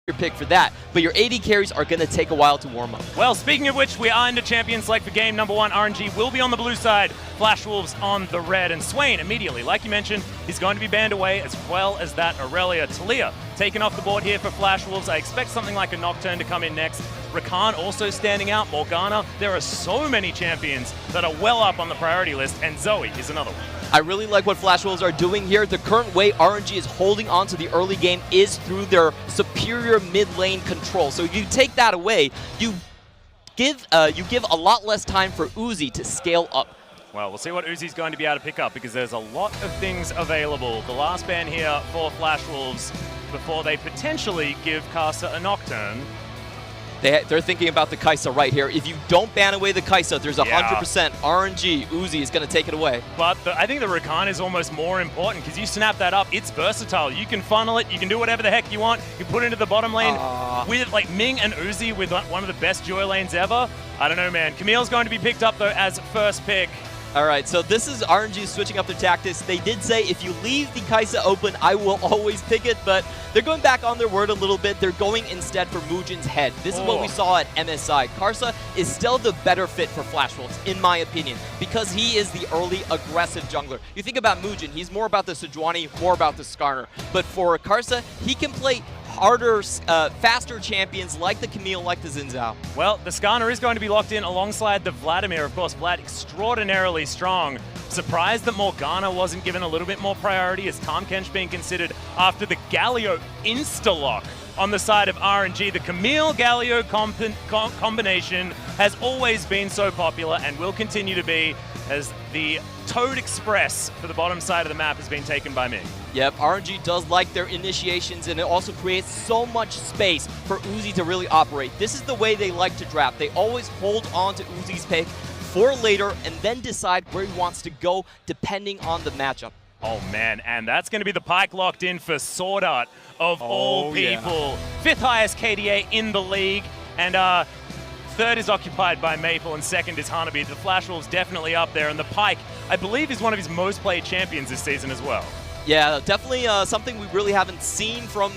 your pick for that, but your AD carries are going to take a while to warm up. Well, speaking of which, we are into Champions Select for game number 1. RNG will be on the blue side, Flash Wolves on the red, and Swain immediately, like you mentioned, is going to be banned away, as well as that Aurelia. Talia taken off the board here for Flash Wolves. I expect something like a Nocturne to come in next. Rakan also standing out, Morgana. There are so many champions that are well up on the priority list, and Zoe is another one. I really like what Flash Wolves are doing here. The current way RNG is holding on to the early game is through their superior mid lane control. So if you take that away, you give a lot less time for Uzi to scale up. Well, we'll see what Uzi's going to be able to pick up, because there's a lot of things available. The last ban here for Flash Wolves before they potentially give Kai'Sa a Nocturne. They're thinking about the Kai'Sa right here. If you don't ban away the Kai'Sa, there's 100% RNG. Uzi is going to take it away. But I think the Rakan is almost more important, because you snap that up, it's versatile. You can funnel it, you can do whatever the heck you want. You put it into the bottom lane with like Ming and Uzi with one of the best joy lanes ever. I don't know, man. Camille's going to be picked up, though, as first pick. All right, so this is RNG switching up their tactics. They did say, if you leave the Kai'Sa open, I will always pick it, but they're going back on their word a little bit. They're going instead for Muujin's head. This is what we saw at MSI. Kai'Sa is still the better fit for Flash Wolves, in my opinion, because he is the early aggressive jungler. You think about Muujin, he's more about the Sejuani, more about the Skarner. But for Kai'Sa, he can play harder, faster champions like the Camille, like the Xin Zhao. Well, the Skarner is going to be locked in alongside the Vladimir. Of course, Vlad extraordinarily strong. Surprised that Morgana wasn't given a little bit more priority, as Tahm Kench being considered after the Galio insta-lock on the side of RNG. The Camille-Galio combination has always been so popular and will continue to be, as the Toad Express for the bottom side of the map has been taken by me. Yep, RNG does like their initiations, and it also creates so much space for Uzi to really operate. This is the way they like to draft. They always hold on to Uzi's pick for later and then decide where he wants to go depending on the matchup. Oh man, and that's going to be the Pyke locked in for Sword Art of all people. Yeah. 5th highest KDA in the league, and third is occupied by Maple, and second is Hanabi. The Flash Wolves definitely up there, and the Pyke, I believe, is one of his most played champions this season as well. Yeah, definitely something we really haven't seen from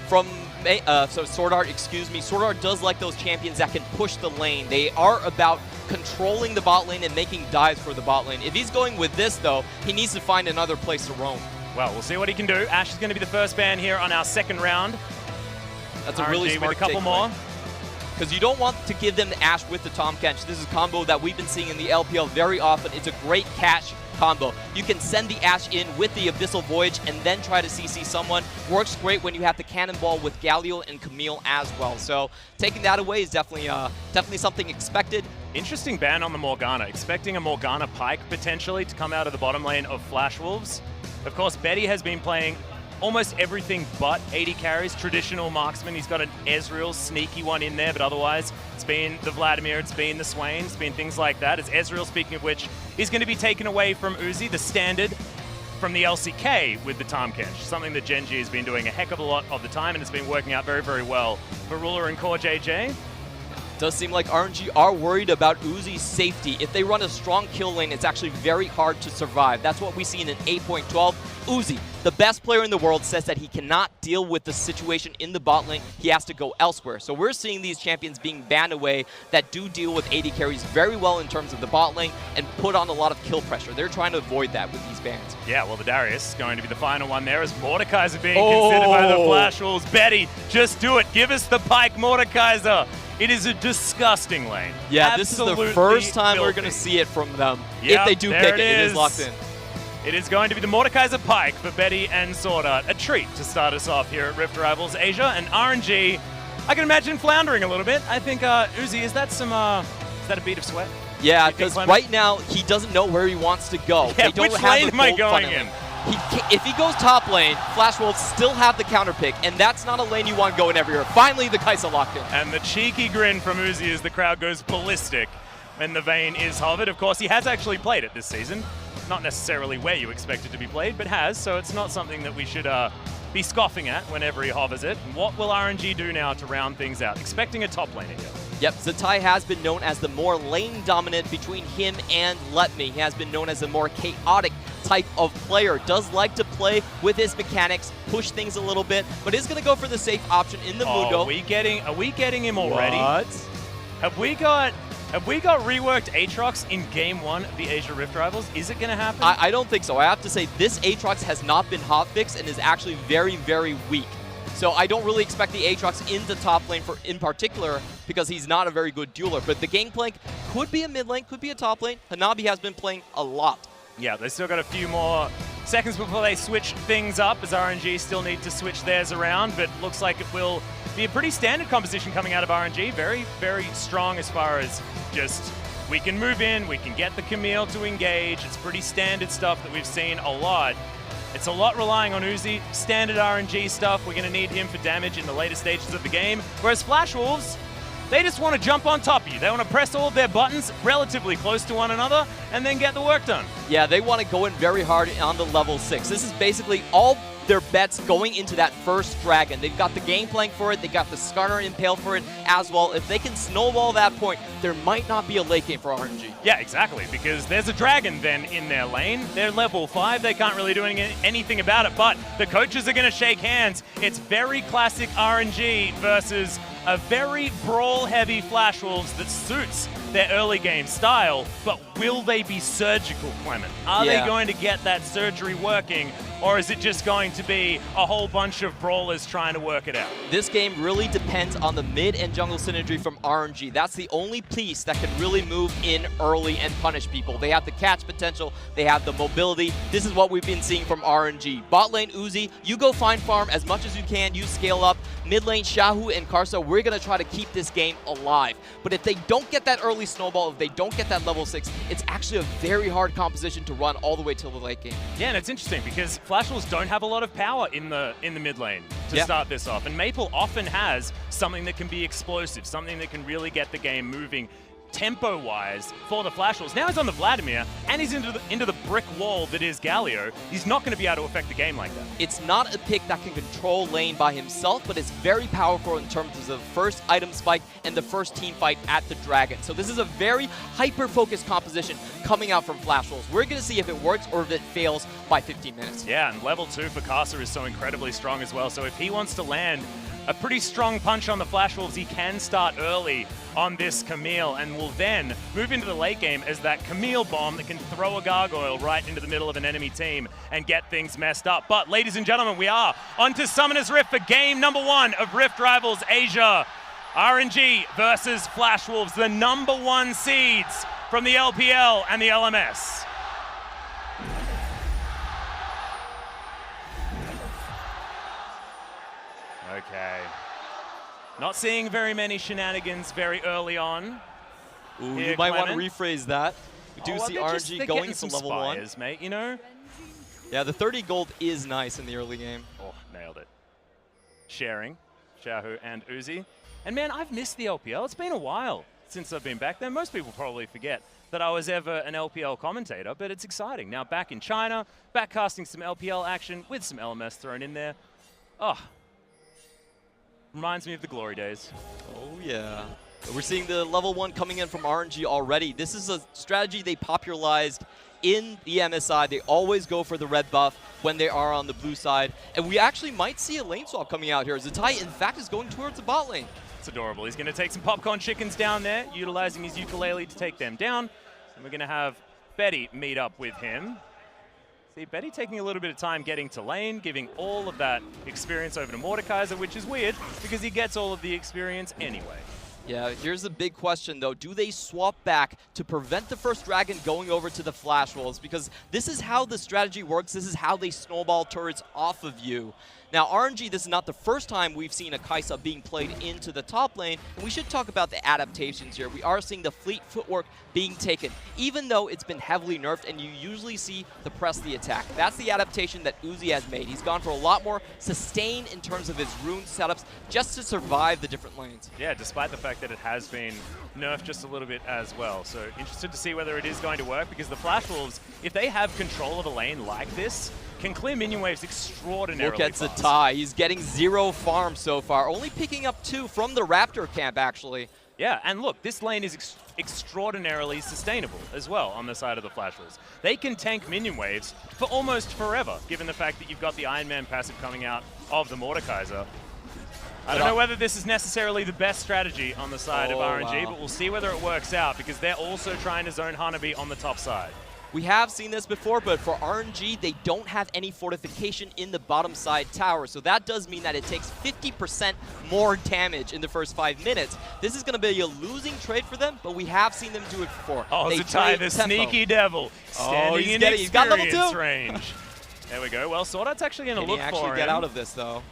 Sword Art, excuse me. Sword Art does like those champions that can push the lane. They are about controlling the bot lane and making dives for the bot lane. If he's going with this, though, he needs to find another place to roam. Well, we'll see what he can do. Ash is going to be the first ban here on our second round. That's a really smart with a couple more. Because you don't want to give them the Ash with the Tahm Kench. This is a combo that we've been seeing in the LPL very often. It's a great catch combo. You can send the Ash in with the Abyssal Voyage and then try to CC someone. Works great when you have the Cannonball with Galio and Camille as well. So taking that away is definitely something expected. Interesting ban on the Morgana. Expecting a Morgana Pyke potentially to come out of the bottom lane of Flash Wolves. Of course, Betty has been playing almost everything but AD carries, traditional marksman. He's got an Ezreal sneaky one in there, but otherwise it's been the Vladimir, it's been the Swain, it's been things like that. As Ezreal, speaking of which, is going to be taken away from Uzi, the standard from the LCK with the Tahm Kench, something that Gen G has been doing a heck of a lot of the time, and it's been working out very, very well for Ruler and Core JJ. Does seem like RNG are worried about Uzi's safety. If they run a strong kill lane, it's actually very hard to survive. That's what we see in an 8.12. Uzi, the best player in the world, says that he cannot deal with the situation in the bot lane. He has to go elsewhere. So we're seeing these champions being banned away that do deal with AD carries very well in terms of the bot lane and put on a lot of kill pressure. They're trying to avoid that with these bans. Yeah, well, the Darius is going to be the final one there, as Mordekaiser being considered by the Flash Wolves. Betty, just do it. Give us the Pyke Mordekaiser. It is a disgusting lane. Yeah, absolutely. This is the first time we're going to see it from them. Yep, if they do pick it, it is locked in. It is going to be the Mordekaiser Pyke for Betty and Sword Art. A treat to start us off here at Rift Rivals Asia. And RNG, I can imagine floundering a little bit. I think, Uzi, is that a beat of sweat? Yeah, because right now he doesn't know where he wants to go. Yeah, they don't which have lane am I going in? If he goes top lane, Flash Wolves still have the counter pick, and that's not a lane you want to go in everywhere. Finally, the Kai'Sa locked in. And the cheeky grin from Uzi as the crowd goes ballistic when the Vayne is hovered. Of course, he has actually played it this season. Not necessarily where you expect it to be played, but has, so it's not something that we should be scoffing at whenever he hovers it. And what will RNG do now to round things out? Expecting a top laner here. Yep, Zatai has been known as the more lane dominant between him and Let Me. He has been known as the more chaotic type of player. Does like to play with his mechanics, push things a little bit, but is going to go for the safe option in the Mundo. Are we getting him already? What? Have we got reworked Aatrox in Game 1 of the Asia Rift Rivals? Is it going to happen? I don't think so. I have to say this Aatrox has not been hotfixed and is actually very, very weak. So I don't really expect the Aatrox in the top lane in particular because he's not a very good dueler. But the Gangplank could be a mid lane, could be a top lane. Hanabi has been playing a lot. Yeah, they still got a few more seconds before they switch things up, as RNG still need to switch theirs around, but looks like it will be a pretty standard composition coming out of RNG. Very, very strong as far as just we can move in, we can get the Camille to engage. It's pretty standard stuff that we've seen a lot. It's a lot relying on Uzi, standard RNG stuff. We're going to need him for damage in the later stages of the game. Whereas Flash Wolves, they just want to jump on top of you. They want to press all of their buttons relatively close to one another and then get the work done. Yeah, they want to go in very hard on the level 6. This is basically all their bets going into that first dragon. They've got the Gangplank for it, they got the Skarner Impale for it as well. If they can snowball that point, there might not be a late game for RNG. Yeah, exactly, because there's a dragon then in their lane. They're level 5, they can't really do anything about it, but the coaches are going to shake hands. It's very classic RNG versus a very brawl-heavy Flash Wolves that suits their early game style, but will they be surgical, Clement? Are they going to get that surgery working, or is it just going to be a whole bunch of brawlers trying to work it out? This game really depends on the mid and jungle synergy from RNG. That's the only piece that can really move in early and punish people. They have the catch potential, they have the mobility. This is what we've been seeing from RNG. Bot lane Uzi, you go find farm as much as you can, you scale up. Mid lane Shahu and Karsa, we're going to try to keep this game alive. But if they don't get that early snowball, if they don't get that level 6, it's actually a very hard composition to run all the way till the late game. Yeah, and it's interesting because Flash Wolves don't have a lot of power in the mid lane to start this off. And Maple often has something that can be explosive, something that can really get the game moving tempo-wise for the Flash Wolves. Now he's on the Vladimir, and he's into the brick wall that is Galio. He's not going to be able to affect the game like that. It's not a pick that can control lane by himself, but it's very powerful in terms of the first item spike and the first team fight at the Dragon. So this is a very hyper-focused composition coming out from Flash Wolves. We're going to see if it works or if it fails by 15 minutes. Yeah, and level 2 for Karsa is so incredibly strong as well. So if he wants to land a pretty strong punch on the Flash Wolves, he can start early on this Camille and will then move into the late game as that Camille bomb that can throw a gargoyle right into the middle of an enemy team and get things messed up. But ladies and gentlemen, we are onto Summoner's Rift for game number 1 of Rift Rivals Asia. RNG versus Flash Wolves, the number 1 seeds from the LPL and the LMS. Okay. Not seeing very many shenanigans very early on. Ooh, you might want to rephrase that. We do see RNG going to level 1. Mate, you know? Yeah, the 30 gold is nice in the early game. Oh, nailed it. Sharing, Shahu and Uzi. And man, I've missed the LPL. It's been a while since I've been back there. Most people probably forget that I was ever an LPL commentator, but it's exciting. Now back in China, back casting some LPL action with some LMS thrown in there. Oh, reminds me of the glory days. Oh, yeah. We're seeing the level 1 coming in from RNG already. This is a strategy they popularized in the MSI. They always go for the red buff when they are on the blue side. And we actually might see a lane swap coming out here. Zatai, in fact, is going towards the bot lane. It's adorable. He's going to take some popcorn chickens down there, utilizing his ukulele to take them down. And we're going to have Betty meet up with him. See, Betty taking a little bit of time getting to lane, giving all of that experience over to Mordekaiser, which is weird because he gets all of the experience anyway. Yeah, here's the big question, though. Do they swap back to prevent the first dragon going over to the Flash Wolves? Because this is how the strategy works. This is how they snowball turrets off of you. Now, RNG, this is not the first time we've seen a Kai'Sa being played into the top lane, and we should talk about the adaptations here. We are seeing the fleet footwork being taken, even though it's been heavily nerfed, and you usually see the press the attack. That's the adaptation that Uzi has made. He's gone for a lot more sustain in terms of his rune setups just to survive the different lanes. Yeah, despite the fact that it has been nerfed just a little bit as well. So interested to see whether it is going to work, because the Flash Wolves, if they have control of a lane like this, can clear minion waves extraordinarily fast. Look at Zatai. He's getting 0 farm so far, only picking up 2 from the Raptor camp, actually. Yeah, and look, this lane is extraordinarily sustainable as well on the side of the Flash Wolves. They can tank minion waves for almost forever, given the fact that you've got the Iron Man passive coming out of the Mordekaiser. I don't know whether this is necessarily the best strategy on the side of RNG, but we'll see whether it works out, because they're also trying to zone Hanabi on the top side. We have seen this before, but for RNG, they don't have any fortification in the bottom side tower. So that does mean that it takes 50% more damage in the first 5 minutes. This is going to be a losing trade for them, but we have seen them do it before. Oh, Zatai, the sneaky devil, standing in he's got level 2 range. There we go. Well, Sordat's actually going to look for him. Can he actually get out of this, though?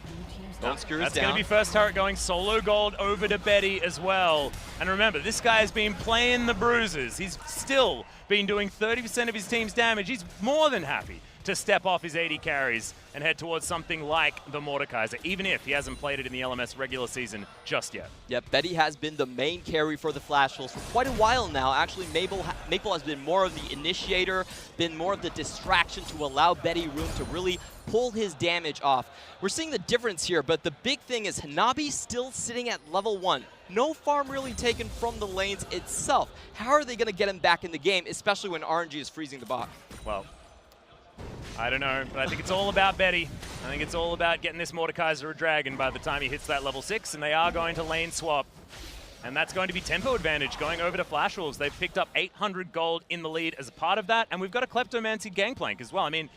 That's going to be first turret going solo gold over to Betty as well. And remember, this guy's been playing the bruises. He's still been doing 30% of his team's damage. He's more than happy to step off his 80 carries and head towards something like the Mordekaiser, even if he hasn't played it in the LMS regular season just yet. Yep, Betty has been the main carry for the Flash Wolves for quite a while now. Actually, Maple has been more of the initiator, been more of the distraction to allow Betty room to really pull his damage off. We're seeing the difference here, but the big thing is Hanabi still sitting at level 1. No farm really taken from the lanes itself. How are they going to get him back in the game, especially when RNG is freezing the bot? Well, I don't know, but I think it's all about Betty. I think it's all about getting this Mordekaiser a dragon by the time he hits that level 6, and they are going to lane swap. And that's going to be tempo advantage going over to Flash Wolves. They've picked up 800 gold in the lead as a part of that, and we've got a Kleptomancy Gangplank as well. I mean,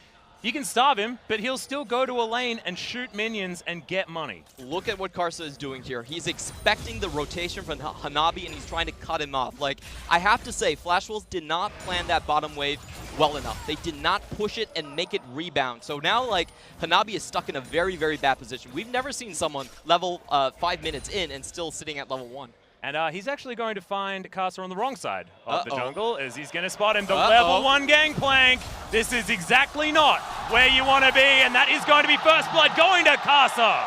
you can starve him, but he'll still go to a lane and shoot minions and get money. Look at what Karsa is doing here. He's expecting the rotation from Hanabi, and he's trying to cut him off. Like, I have to say, Flash Wolves did not plan that bottom wave well enough. They did not push it and make it rebound. So now, like, Hanabi is stuck in a very, very bad position. We've never seen someone level 5 minutes in and still sitting at level 1. And he's actually going to find Karsa on the wrong side of the jungle, as he's going to spot him. The level 1 Gangplank. This is exactly not where you want to be, and that is going to be first blood going to Karsa.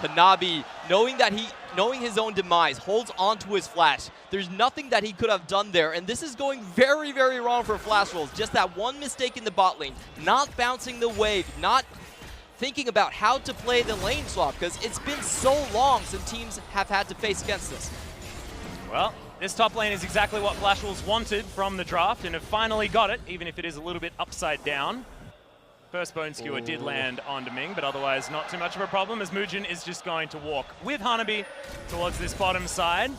Hanabi, knowing his own demise, holds onto his flash. There's nothing that he could have done there, and this is going very, very wrong for Flash Wolves. Just that one mistake in the bot lane, not bouncing the wave, not thinking about how to play the lane swap, because it's been so long since teams have had to face against this. Well, this top lane is exactly what Flash Wolves wanted from the draft, and have finally got it, even if it is a little bit upside down. First Bone Skewer did land onto Ming, but otherwise not too much of a problem, as Mugen is just going to walk with Hanabi towards this bottom side.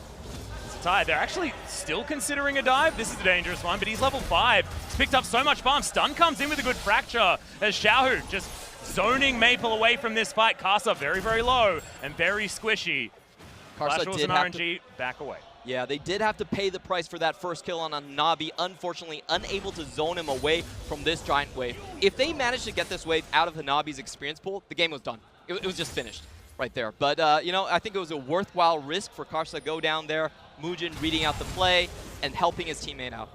Zatai, they're actually still considering a dive. This is a dangerous one, but he's level 5. He's picked up so much farm. Stun comes in with a good fracture, as Xiaohu just zoning Maple away from this fight. Karsa very, very low and very squishy. Flash Wolves and RNG back away. Yeah, they did have to pay the price for that first kill on Hanabi, unfortunately unable to zone him away from this giant wave. If they managed to get this wave out of Hanabi's experience pool, the game was done. It was just finished right there. But, you know, I think it was a worthwhile risk for Karsa to go down there, Mugen reading out the play, and helping his teammate out.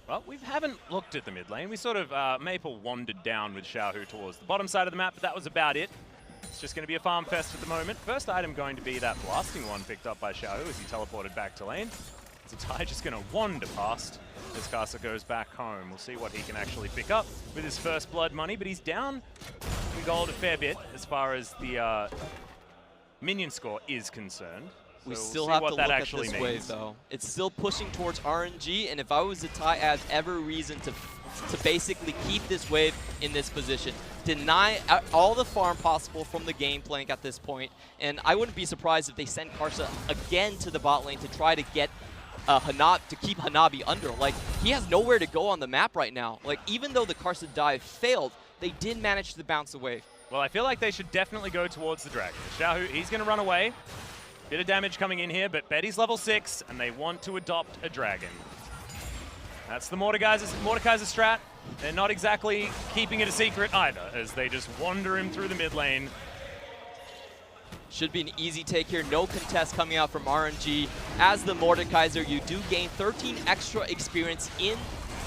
Well, we haven't looked at the mid lane. We sort of, Maple wandered down with Xiaohu towards the bottom side of the map, but that was about it. It's just going to be a farm fest at the moment. First item going to be that blasting one picked up by Xiaohu as he teleported back to lane. Zatai just going to wander past as Karsa goes back home. We'll see what he can actually pick up with his first blood money, but he's down in gold a fair bit as far as the minion score is concerned. So We still have to look at this wave, though. It's still pushing towards RNG, and if I was Zatai, I have every reason to basically keep this wave in this position. Deny all the farm possible from the Gangplank at this point, and I wouldn't be surprised if they send Karsa again to the bot lane to try to get to keep Hanabi under. Like, he has nowhere to go on the map right now. Like, even though the Karsa dive failed, they did manage to bounce the wave. Well, I feel like they should definitely go towards the dragon. Xiaohu, he's going to run away. Bit of damage coming in here, but Betty's level 6, and they want to adopt a dragon. That's the Mordekaiser strat. They're not exactly keeping it a secret either, as they just wander him through the mid lane. Should be an easy take here. No contest coming out from RNG. As the Mordekaiser, you do gain 13 extra experience in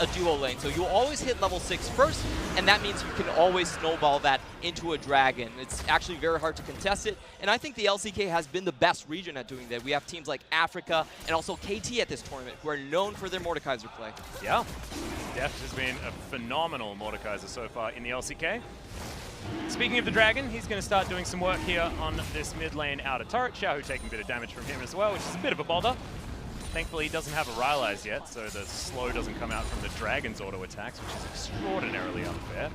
a duo lane. So you'll always hit level 6 first, and that means you can always snowball that into a dragon. It's actually very hard to contest it, and I think the LCK has been the best region at doing that. We have teams like Africa and also KT at this tournament who are known for their Mordekaiser play. Yeah, Deft has been a phenomenal Mordekaiser so far in the LCK. Speaking of the Dragon, he's going to start doing some work here on this mid lane outer turret. Xiaohu taking a bit of damage from him as well, which is a bit of a bother. Thankfully, he doesn't have a Rylai's yet, so the slow doesn't come out from the Dragon's auto attacks, which is extraordinarily unfair.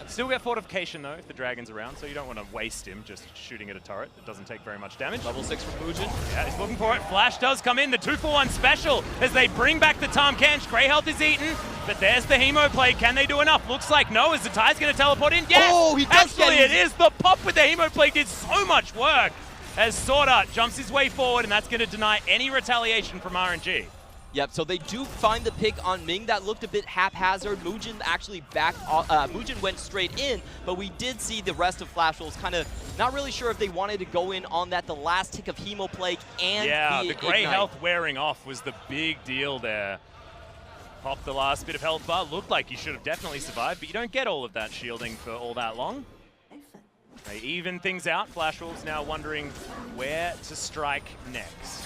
Still get fortification though if the Dragon's around, so you don't want to waste him just shooting at a turret that doesn't take very much damage. Level 6 from Mugen. Yeah, he's looking for it. Flash does come in, the 2-for-1 special as they bring back the Tahm Kench. Grey health is eaten, but there's the Hemo play. Can they do enough? Looks like no, as the Tai's going to teleport in. Yes! Oh, he does. Actually, it is. The pop with the Hemo play did so much work as Swordart jumps his way forward, and that's going to deny any retaliation from RNG. Yep, so they do find the pick on Ming. That looked a bit haphazard. Mugen actually Mugen went straight in, but we did see the rest of Flash Wolves kind of not really sure if they wanted to go in on that, the last tick of Hemo Plague and the Grey health wearing off was the big deal there. Popped the last bit of health bar. Looked like he should have definitely survived, but you don't get all of that shielding for all that long. They even things out. Flash Wolves now wondering where to strike next.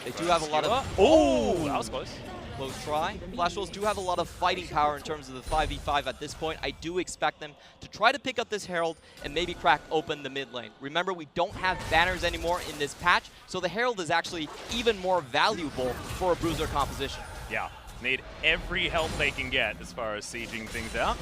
They do have a lot of... Oh, that was close. Close try. Flash Wolves do have a lot of fighting power in terms of the 5v5 at this point. I do expect them to try to pick up this Herald and maybe crack open the mid lane. Remember, we don't have banners anymore in this patch, so the Herald is actually even more valuable for a Bruiser composition. Yeah, need every help they can get as far as sieging things out.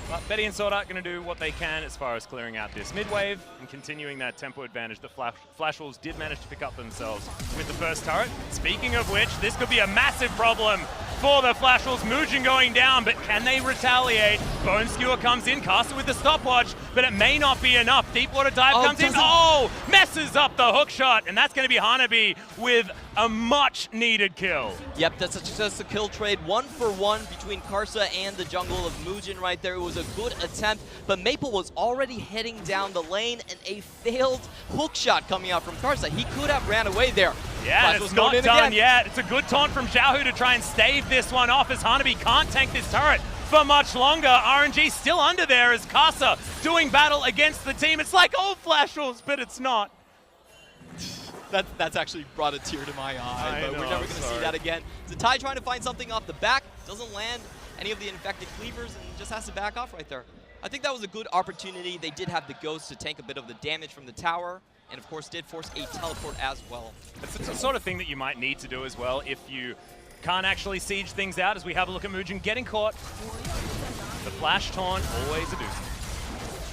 But Betty and Swordart going to do what they can as far as clearing out this mid wave and continuing that tempo advantage that Flash Wolves did manage to pick up themselves with the first turret. Speaking of which, this could be a massive problem for the Flash Wolves. Mugen going down, but can they retaliate? Bone Skewer comes in, Caster with the stopwatch, but it may not be enough. Deep Water Dive comes in. Oh, messes up the hook shot, and that's going to be Hanabi with a much-needed kill. Yep, that's just a kill trade. 1-for-1 between Karsa and the jungle of Mugen right there. It was a good attempt, but Maple was already heading down the lane, and a failed hook shot coming out from Karsa. He could have ran away there. Yeah, it's not done yet. It's a good taunt from Xiaohu to try and stave this one off as Hanabi can't tank this turret for much longer. RNG still under there as Karsa doing battle against the team. It's like old Flash Wolves, but it's not. That's actually brought a tear to my eye, but we're never going to see that again. Zatai trying to find something off the back, doesn't land any of the infected cleavers, and just has to back off right there. I think that was a good opportunity. They did have the Ghost to tank a bit of the damage from the tower, and of course did force a teleport as well. It's the sort of thing that you might need to do as well if you can't actually siege things out, as we have a look at Mugen getting caught. The flash taunt, always a doozy.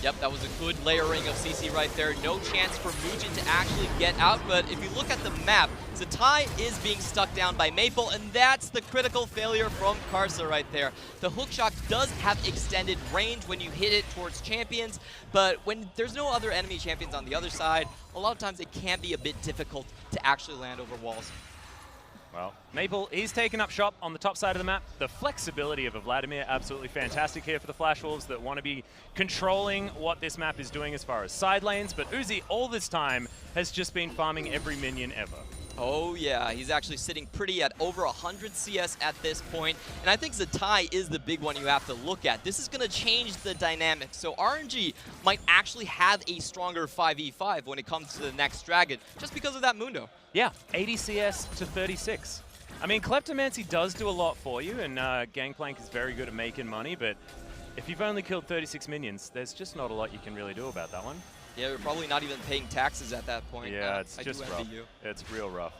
Yep, that was a good layering of CC right there. No chance for Mugen to actually get out, but if you look at the map, Zatai is being stuck down by Maple, and that's the critical failure from Karsa right there. The hookshot does have extended range when you hit it towards champions, but when there's no other enemy champions on the other side, a lot of times it can be a bit difficult to actually land over walls. Well, Maple, he's taken up shop on the top side of the map. The flexibility of a Vladimir, absolutely fantastic here for the Flash Wolves that want to be controlling what this map is doing as far as side lanes. But Uzi, all this time, has just been farming every minion ever. Oh yeah, he's actually sitting pretty at over 100 CS at this point, and I think Zatai is the big one you have to look at. This is going to change the dynamics, so RNG might actually have a stronger 5v5 when it comes to the next Dragon, just because of that Mundo. Yeah, 80 CS to 36. I mean, Kleptomancy does do a lot for you, and Gangplank is very good at making money, but if you've only killed 36 minions, there's just not a lot you can really do about that one. Yeah, you're probably not even paying taxes at that point. Yeah, it's just rough. It's real rough.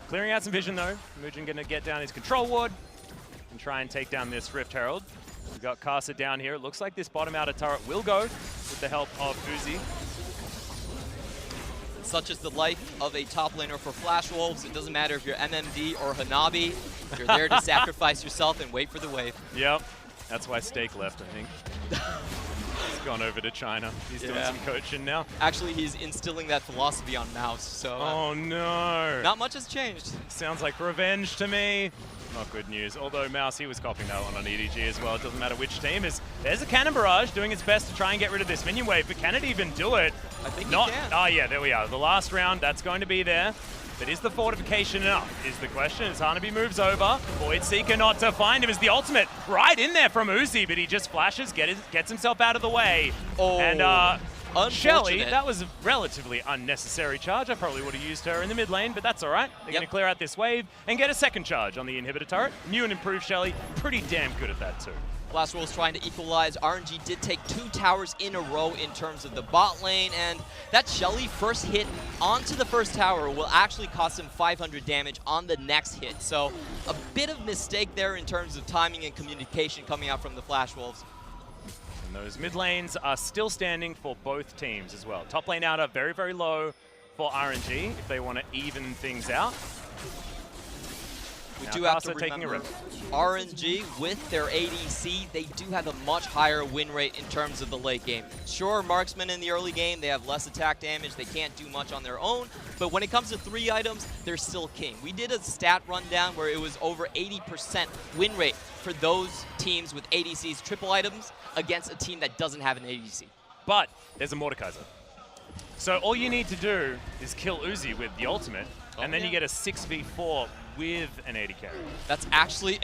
Clearing out some vision though. Mugen going to get down his control ward and try and take down this Rift Herald. We've got Karsa down here. It looks like this bottom outer turret will go with the help of Uzi. Such is the life of a top laner for Flash Wolves. It doesn't matter if you're MMD or Hanabi. You're there to sacrifice yourself and wait for the wave. Yep. That's why Stake left, I think. He's gone over to China. He's doing some coaching now. Actually, he's instilling that philosophy on Mouse, so... oh no! Not much has changed. Sounds like revenge to me. Not good news. Although Mouse, he was copying that one on EDG as well. It doesn't matter which team. There's a Cannon Barrage doing its best to try and get rid of this minion wave, but can it even do it? I think he can. Oh yeah, there we are. The last round, that's going to be there. But is the fortification enough, is the question. As Hanabi moves over, Void Seeker not to find him as the ultimate right in there from Uzi, but he just flashes, gets himself out of the way. Oh, and Shelly, that was a relatively unnecessary charge. I probably would have used her in the mid lane, but that's all right. They're going to clear out this wave and get a second charge on the inhibitor turret. New and improved Shelly, pretty damn good at that too. Flash Wolves trying to equalize. RNG did take 2 towers in a row in terms of the bot lane, and that Shelly first hit onto the first tower will actually cost him 500 damage on the next hit. So a bit of mistake there in terms of timing and communication coming out from the Flash Wolves. And those mid lanes are still standing for both teams as well. Top lane out very, very low for RNG if they want to even things out. We now do have to Kasa taking a remember, rip. RNG, with their ADC, they do have a much higher win rate in terms of the late game. Sure, marksmen in the early game, they have less attack damage, they can't do much on their own, but when it comes to 3 items, they're still king. We did a stat rundown where it was over 80% win rate for those teams with ADCs, triple items, against a team that doesn't have an ADC. But there's a Mordekaiser. So all you need to do is kill Uzi with the ultimate, and then you get a 6v4 with an 80 carry. That's actually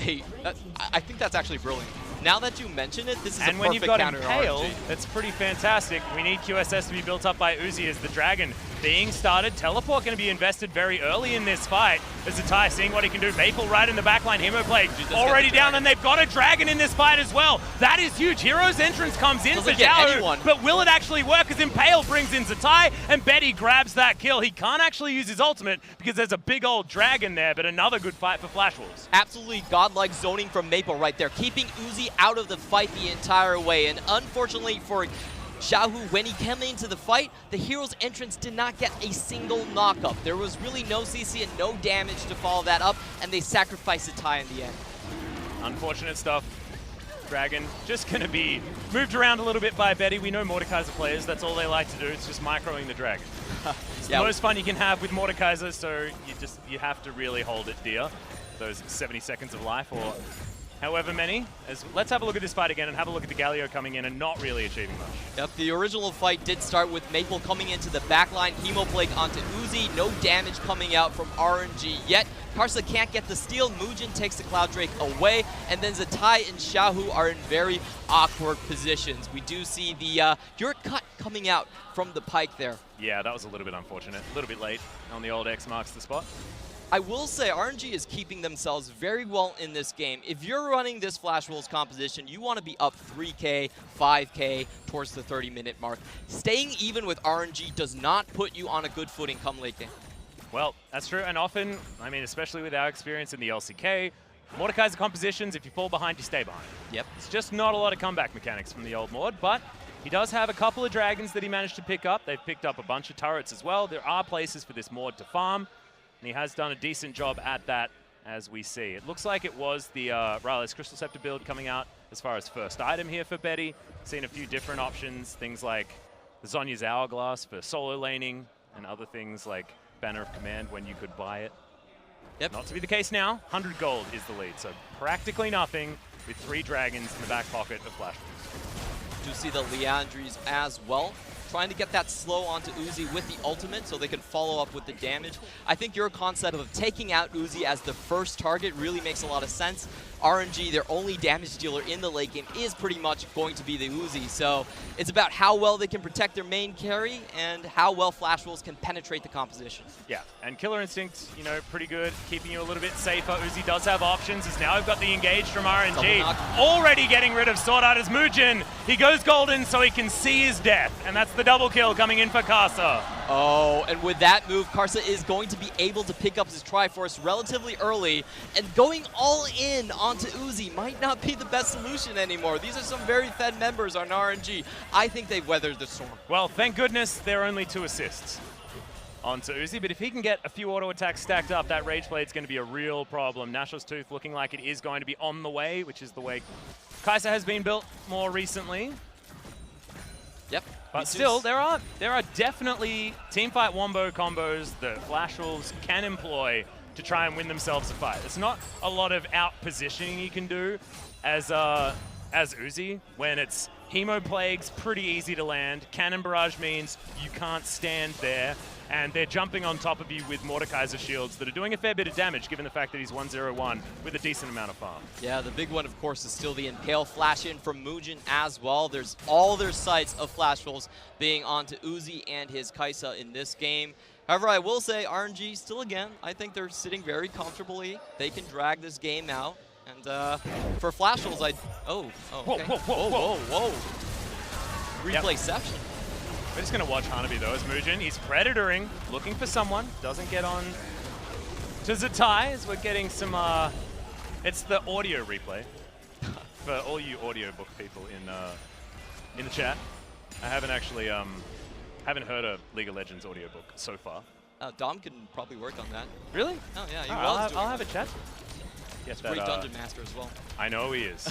I think that's actually brilliant. Now that you mention it, this is and a when perfect you've got counter Impale, RNG. that's pretty fantastic. We need QSS to be built up by Uzi as the Dragon being started. Teleport going to be invested very early in this fight. As Zatai seeing what he can do. Maple right in the backline. Hemoplague already down, and they've got a Dragon in this fight as well. That is huge. Hero's entrance comes in for Zhao, but will it actually work as Impale brings in Zatai, and Betty grabs that kill. He can't actually use his ultimate because there's a big old Dragon there, but another good fight for Flash Wolves. Absolutely godlike zoning from Maple right there, keeping Uzi out of the fight the entire way. And unfortunately for Xiaohu, when he came into the fight, the hero's entrance did not get a single knock-up. There was really no CC and no damage to follow that up, and they sacrificed the tie in the end. Unfortunate stuff. Dragon just going to be moved around a little bit by Betty. We know Mordekaiser players, that's all they like to do. It's just microing the Dragon. It's the most fun you can have with Mordekaiser, so you have to really hold it dear. Those 70 seconds of life, or however many. Let's have a look at this fight again and have a look at the Galio coming in and not really achieving much. Yep, the original fight did start with Maple coming into the backline, Hemoplague onto Uzi, no damage coming out from RNG yet. Karsa can't get the steal, Muujin takes the Cloud Drake away, and then Zatai and Xiaohu are in very awkward positions. We do see the your cut coming out from the Pyke there. Yeah, that was a little bit unfortunate, a little bit late on the old X marks the spot. I will say RNG is keeping themselves very well in this game. If you're running this Flash Wolves composition, you want to be up 3K, 5K towards the 30-minute mark. Staying even with RNG does not put you on a good footing come late game. Well, that's true, and often, I mean, especially with our experience in the LCK, Mordekaiser compositions, if you fall behind, you stay behind. Yep. It's just not a lot of comeback mechanics from the old Mord, but he does have a couple of Dragons that he managed to pick up. They've picked up a bunch of turrets as well. There are places for this Mord to farm, and he has done a decent job at that, as we see. It looks like it was the Rylai's Crystal Scepter build coming out as far as first item here for Betty. Seen a few different options, things like the Zhonya's Hourglass for solo laning, and other things like Banner of Command when you could buy it. Yep. Not to be the case now. 100 gold is the lead, so practically nothing with 3 Dragons in the back pocket of Flash Wolves. Do see the Liandry's as well, trying to get that slow onto Uzi with the ultimate so they can follow up with the damage. I think your concept of taking out Uzi as the first target really makes a lot of sense. RNG, their only damage dealer in the late game, is pretty much going to be the Uzi. So it's about how well they can protect their main carry and how well Flash Wolves can penetrate the composition. Yeah, and Killer Instinct, you know, pretty good, keeping you a little bit safer. Uzi does have options, as now we've got the engage from RNG. Already getting rid of Sword Art as Muujin. He goes golden so he can see his death, and that's the double kill coming in for Karsa. Oh, and with that move, Karsa is going to be able to pick up his Triforce relatively early, and going all in onto Uzi might not be the best solution anymore. These are some very fed members on RNG. I think they've weathered the storm. Well, thank goodness there are only 2 assists onto Uzi, but if he can get a few auto attacks stacked up, that Rage Blade's going to be a real problem. Nashor's Tooth looking like it is going to be on the way, which is the way Kai'Sa has been built more recently. Yep. But still, there are definitely teamfight wombo combos that Flash Wolves can employ to try and win themselves a fight. It's not a lot of out-positioning you can do as Uzi when it's Hemoplague's pretty easy to land. Cannon Barrage means you can't stand there, and they're jumping on top of you with Mordekaiser shields that are doing a fair bit of damage given the fact that he's 1-0-1 with a decent amount of farm. Yeah, the big one, of course, is still the Impale flash in from Muujin as well. There's all their sights of Flash Wolves being onto Uzi and his Kai'Sa in this game. However, I will say RNG still, again, I think they're sitting very comfortably. They can drag this game out. And for Flash Wolves, Oh, Whoa, okay. whoa, whoa, whoa. Whoa. Replayception. We're just going to watch Hanabi, though, as Muujin. He's predatoring, looking for someone. Doesn't get on to Zatai, as we're getting some... it's the audio replay for all you audiobook people in the chat. I haven't actually haven't heard a League of Legends audiobook so far. Dom can probably work on that. Really? Oh, yeah, he I'll have a chat. He's a great Dungeon Master as well. I know he is.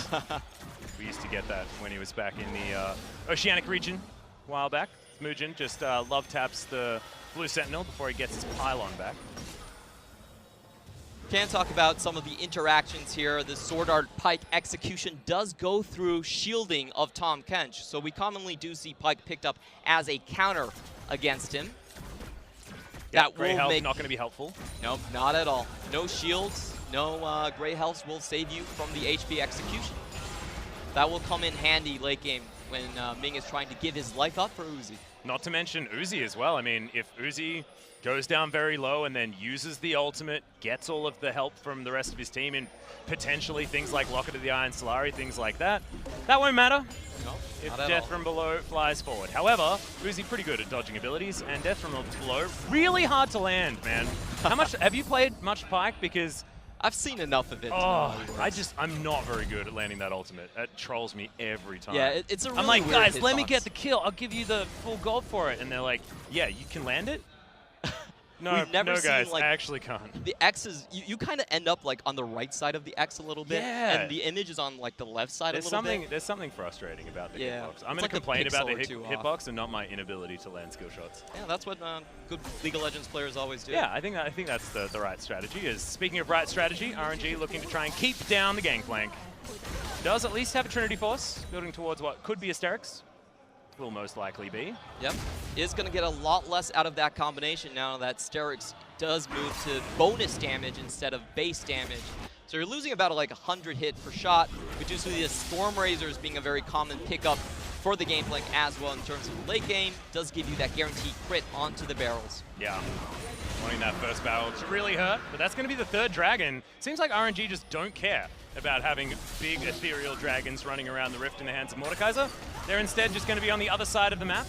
We used to get that when he was back in the Oceanic region a while back. Muujin just love taps the Blue Sentinel before he gets his pylon back. Can talk about some of the interactions here. The Sword Art Pyke execution does go through shielding of Tahm Kench, so we commonly do see Pyke picked up as a counter against him. That Grey Health not going to be helpful. Nope, not at all. No shields, no Grey Health will save you from the HP execution. That will come in handy late game when Ming is trying to give his life up for Uzi. Not to mention Uzi as well. I mean, if Uzi goes down very low and then uses the ultimate, gets all of the help from the rest of his team in potentially things like Locket of the Eye and Solari, things like that, that won't matter if Death from Below flies forward. However, Uzi pretty good at dodging abilities, and Death from Below really hard to land, man. How much have you played much Pyke? Because I've seen enough of it. Oh, I'm not very good at landing that ultimate. It trolls me every time. Yeah, it's a really I'm like, weird guys, hitbox. let me get the kill. I'll give you the full gold for it. And they're like, yeah, you can land it? No, We've never seen, guys, like, I actually can't. The X is, you kind of end up like on the right side of the X a little bit, Yeah. and the image is on like the left side a little bit. There's something frustrating about the Yeah. hitbox. I'm It's going like to a complain about the pixel or two off. hitbox and not my inability to land skill shots. Yeah, that's what good League of Legends players always do. Yeah, I think that's the right strategy. Is speaking of right strategy, RNG looking to try and keep down the gangplank. Does at least have a Trinity Force, building towards what could be Asterix. Will most likely be. Yep. Is going to get a lot less out of that combination now that Sterix does move to bonus damage instead of base damage. So you're losing about like 100 hit per shot, but due to the Storm Razors being a very common pickup for the Gangplank as well in terms of the late game, does give you that guaranteed crit onto the barrels. Yeah. Wanting that first barrel to really hurt, but that's going to be the third dragon. Seems like RNG just don't care about having big ethereal dragons running around the rift in the hands of Mordekaiser. They're instead just going to be on the other side of the map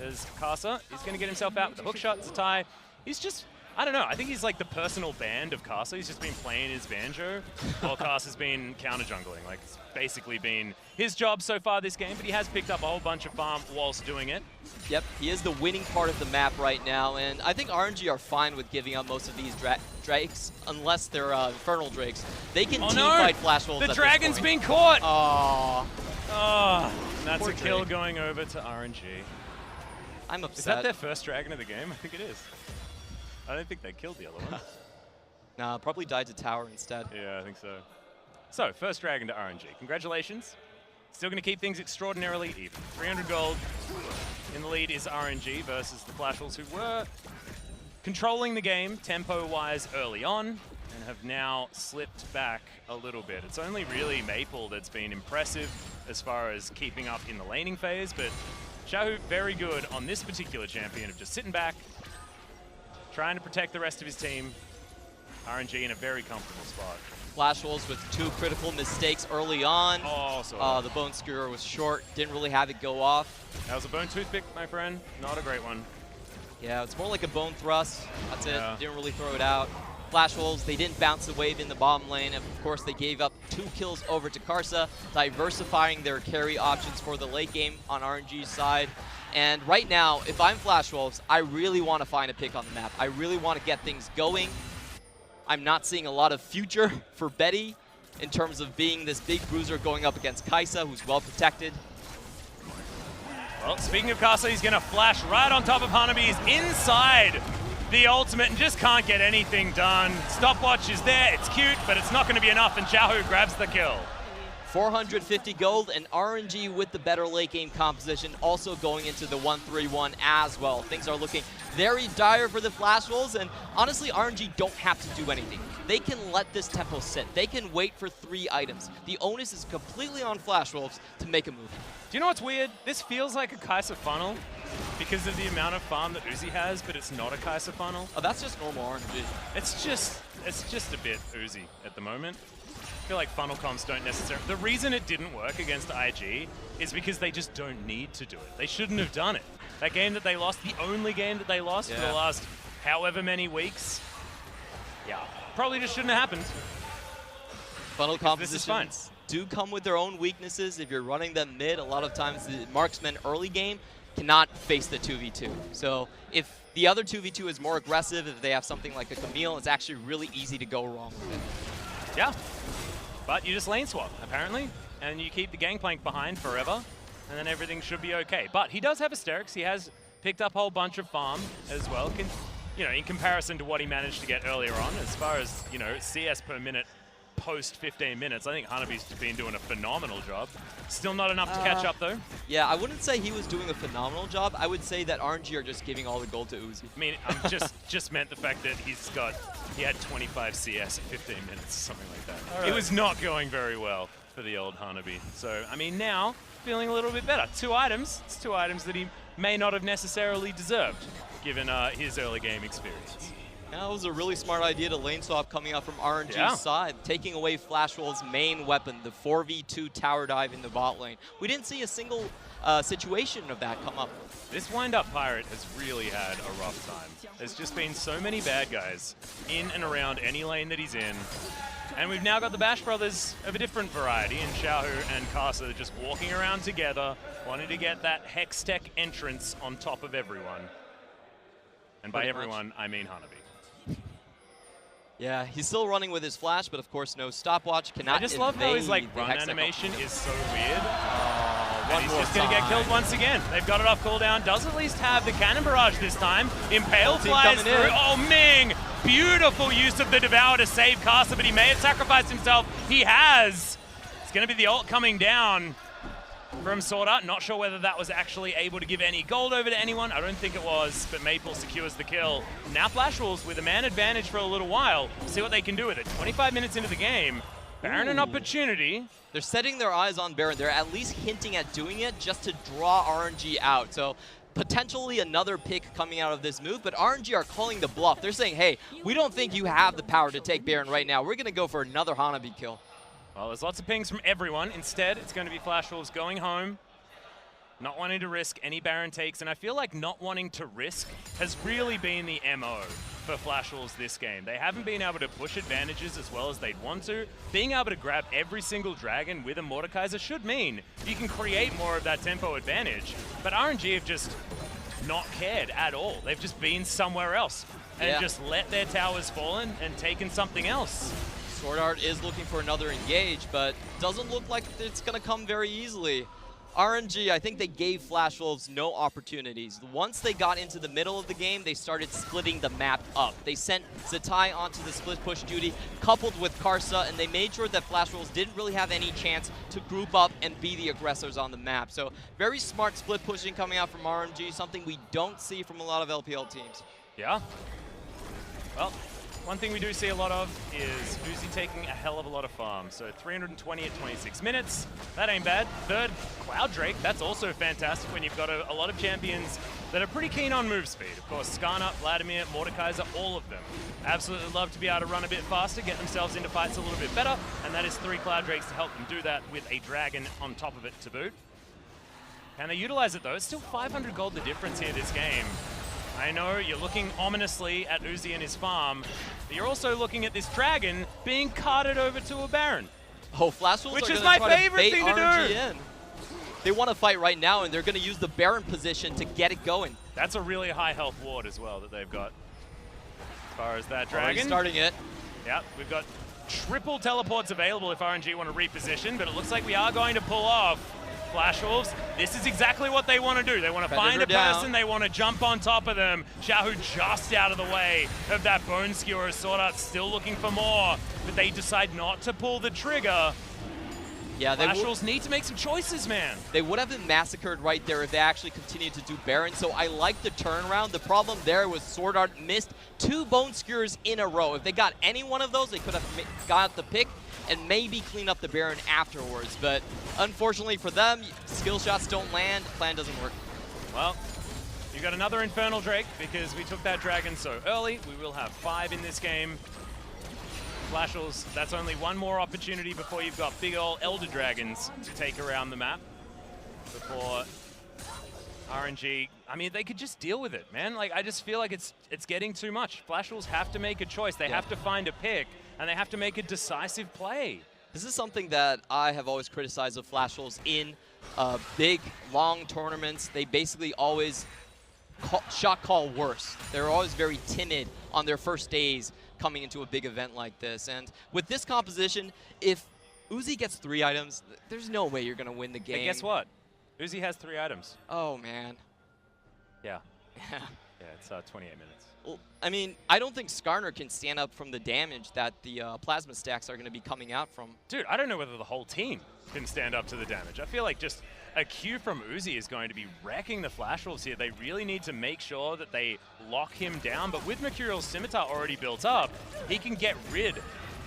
as Kasa is going to get himself out with the hookshot. Zatai, he's just, I don't know, I think he's like the personal band of Kasa. He's just been playing his banjo while Kasa's been counter jungling. Like, it's basically been his job so far this game, but he has picked up a whole bunch of farm whilst doing it. Yep, he is the winning part of the map right now, and I think RNG are fine with giving up most of these drakes, unless they're Infernal Drakes. They can teamfight Flash Wolves. The dragon's been caught! Aww. Oh, and that's Poor a kill Drake. going over to RNG. I'm upset. Is that their first dragon of the game? I think it is. I don't think they killed the other one. Nah, probably died to tower instead. Yeah, I think so. So, first dragon to RNG. Congratulations. Still going to keep things extraordinarily even. 300 gold. In the lead is RNG versus the Flash Wolves, who were controlling the game tempo-wise early on and have now slipped back a little bit. It's only really Maple that's been impressive as far as keeping up in the laning phase, but Xiaohu very good on this particular champion of just sitting back, trying to protect the rest of his team. RNG in a very comfortable spot. Flash Wolves with 2 critical mistakes early on. Oh, so the Bone Skewer was short, didn't really have it go off. that was a bone toothpick, my friend. Not a great one. Yeah, it's more like a Bone Thrust. That's Yeah. it, didn't really throw it out. Flash Wolves, they didn't bounce the wave in the bottom lane, and of course they gave up 2 kills over to Karsa, diversifying their carry options for the late game on RNG's side. And right now, if I'm Flash Wolves, I really want to find a pick on the map. I really want to get things going. I'm not seeing a lot of future for Betty in terms of being this big bruiser going up against Kaisa, who's well protected. Well, speaking of Kasa, he's going to flash right on top of Hanabi. He's inside the ultimate and just can't get anything done. Stopwatch is there. It's cute, but it's not going to be enough, and Xiaohu grabs the kill. 450 gold, and RNG with the better late game composition, also going into the 1-3-1 as well. Things are looking very dire for the Flash Wolves, and honestly, RNG don't have to do anything. They can let this tempo sit. They can wait for 3 items. The onus is completely on Flash Wolves to make a move. Do you know what's weird? This feels like a Kaisa funnel because of the amount of farm that Uzi has, but it's not a Kaisa funnel. Oh, that's just normal RNG. It's just a bit Uzi at the moment. feel like funnel comps don't necessarily... The reason it didn't work against IG is because they just don't need to do it. They shouldn't have done it. That game that they lost, the only game that they lost for the last however many weeks, probably just shouldn't have happened. Funnel compositions do come with their own weaknesses. If you're running them mid, a lot of times the marksman early game cannot face the 2v2. So if the other 2v2 is more aggressive, if they have something like a Camille, it's actually really easy to go wrong with it. Yeah, but you just lane swap, apparently, and you keep the gangplank behind forever, and then everything should be okay. But he does have Asterix. He has picked up a whole bunch of farm as well, in comparison to what he managed to get earlier on. As far as, CS per minute post 15 minutes, I think Hanabi's been doing a phenomenal job. Still not enough to catch up, though. Yeah, I wouldn't say he was doing a phenomenal job. I would say that RNG are just giving all the gold to Uzi. I mean, I'm just meant the fact that he had 25 CS at 15 minutes, something like that. It was not going very well for the old Hanabi. So, I mean, now, feeling a little bit better. 2 items. It's 2 items that he may not have necessarily deserved, given his early game experience. That was a really smart idea to lane swap coming out from RNG's side, taking away Flash Wolf's main weapon, the 4v2 tower dive in the bot lane. We didn't see a single situation of that come up. This wind-up Pirate has really had a rough time. There's just been so many bad guys in and around any lane that he's in. And we've now got the Bash brothers of a different variety in Xiaohu and Kasa just walking around together, wanting to get that Hextech entrance on top of everyone. And by everyone, I mean Hanabi. Yeah, he's still running with his flash, but of course no stopwatch. Cannot. I just love how his run animation is so weird. And he's just going to get killed once again. They've got it off cooldown. Does at least have the cannon barrage this time. Impale flies through. Oh, Ming! Beautiful use of the Devour to save Kasa, but he may have sacrificed himself. He has. It's going to be the ult coming down from Sword Art. Not sure whether that was actually able to give any gold over to anyone. I don't think it was, but Maple secures the kill. Now Flash Wolves with a man advantage for a little while. See what they can do with it. 25 minutes into the game. Baron an opportunity. They're setting their eyes on Baron. They're at least hinting at doing it just to draw RNG out. So potentially another pick coming out of this move, but RNG are calling the bluff. They're saying, hey, we don't think you have the power to take Baron right now. We're going to go for another Hanabi kill. Well, there's lots of pings from everyone. Instead, it's going to be Flash Wolves going home, not wanting to risk any Baron takes, and I feel like not wanting to risk has really been the MO for Flash Wolves this game. They haven't been able to push advantages as well as they'd want to. Being able to grab every single dragon with a Mordekaiser should mean you can create more of that tempo advantage, but RNG have just not cared at all. They've just been somewhere else and just let their towers fall and taken something else. Sword Art is looking for another engage, but doesn't look like it's going to come very easily. RNG, I think they gave Flash Wolves no opportunities. Once they got into the middle of the game, they started splitting the map up. They sent Zatai onto the split push duty, coupled with Karsa, and they made sure that Flash Wolves didn't really have any chance to group up and be the aggressors on the map. So very smart split pushing coming out from RNG, something we don't see from a lot of LPL teams. Yeah. Well, one thing we do see a lot of is Uzi taking a hell of a lot of farm. So 320 at 26 minutes. That ain't bad. Third, Cloud Drake. That's also fantastic when you've got a lot of champions that are pretty keen on move speed. Of course, Skarner, Vladimir, Mordekaiser, all of them. Absolutely love to be able to run a bit faster, get themselves into fights a little bit better. And that is 3 Cloud Drakes to help them do that with a dragon on top of it to boot. Can they utilize it though? It's still 500 gold the difference here this game. I know you're looking ominously at Uzi and his farm, but you're also looking at this dragon being carted over to a Baron. Oh, Flash Wolves which is my favorite thing to do. In. They want to fight right now, and they're going to use the Baron position to get it going. That's a really high health ward as well that they've got. As far as that dragon. Already starting it. Yep, we've got triple teleports available if RNG want to reposition, but it looks like we are going to pull off. Flash Wolves, this is exactly what they want to do. They want to find a person, they want to jump on top of them. Xiaohu just out of the way of that Bone Skewer. Sword Art still looking for more, but they decide not to pull the trigger. Yeah, Flash Wolves need to make some choices, man. They would have been massacred right there if they actually continued to do Baron, so I like the turnaround. The problem there was Sword Art missed 2 Bone Skewers in a row. If they got any one of those, they could have got the pick and maybe clean up the Baron afterwards. But unfortunately for them, skill shots don't land, plan doesn't work. Well, you got another Infernal Drake because we took that dragon so early. We will have 5 in this game. Flashels, that's only one more opportunity before you've got big old Elder Dragons to take around the map. Before RNG, I mean, they could just deal with it, man. Like, I just feel like it's getting too much. Flashels have to make a choice. They have to find a pick, and they have to make a decisive play. This is something that I have always criticized of Flashels in big, long tournaments. They basically always shot call worse. They're always very timid on their first days coming into a big event like this. And with this composition, if Uzi gets 3 items, there's no way you're going to win the game. Hey, guess what? Uzi has 3 items. Oh, man. Yeah. Yeah. Yeah, it's 28 minutes. Well, I mean, I don't think Skarner can stand up from the damage that the plasma stacks are going to be coming out from. Dude, I don't know whether the whole team can stand up to the damage. I feel like just a Q from Uzi is going to be wrecking the Flash Wolves here. They really need to make sure that they lock him down. But with Mercurial's Scimitar already built up, he can get rid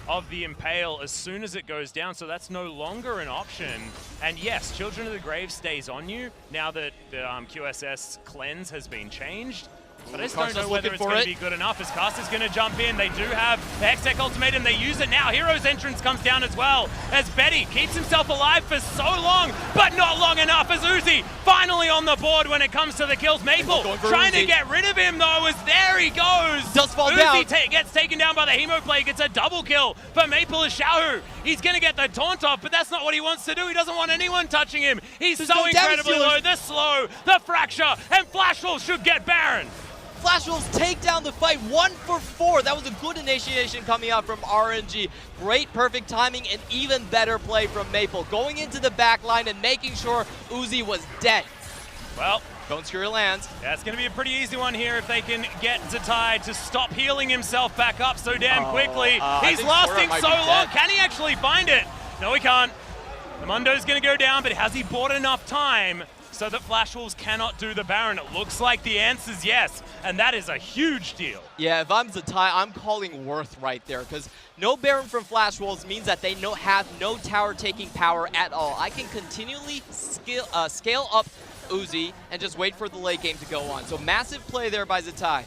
of the Impale as soon as it goes down, so that's no longer an option. And yes, Children of the Grave stays on you now that the QSS cleanse has been changed. But I just don't know whether it's going to be good enough as Caster's going to jump in. They do have the Hextech Ultimatum. They use it now. Hero's entrance comes down as well as Betty keeps himself alive for so long, but not long enough as Uzi finally on the board when it comes to the kills. Maple trying to get rid of him though as there he goes. Does fall down. Uzi gets taken down by the Hemoplague. It's a double kill for Maple as Xiaohu. He's going to get the taunt off, but that's not what he wants to do. He doesn't want anyone touching him. He's so incredibly low. The slow, the fracture, and Flash Wolves should get Baron. Flash Wolves take down the fight 1 for 4. That was a good initiation coming out from RNG. Great, perfect timing, and even better play from Maple. Going into the back line and making sure Uzi was dead. Well, don't screw your lands. Yeah, it's going to be a pretty easy one here if they can get Zatai to stop healing himself back up so damn quickly. He's lasting so long. Can he actually find it? No, he can't. The Mundo's going to go down, but has he bought enough time so that Flash Wolves cannot do the Baron? It looks like the answer's yes, and that is a huge deal. Yeah, if I'm Zatai, I'm calling Worth right there, because no Baron from Flash Wolves means that they have no tower-taking power at all. I can continually scale up Uzi and just wait for the late game to go on. So massive play there by Zatai.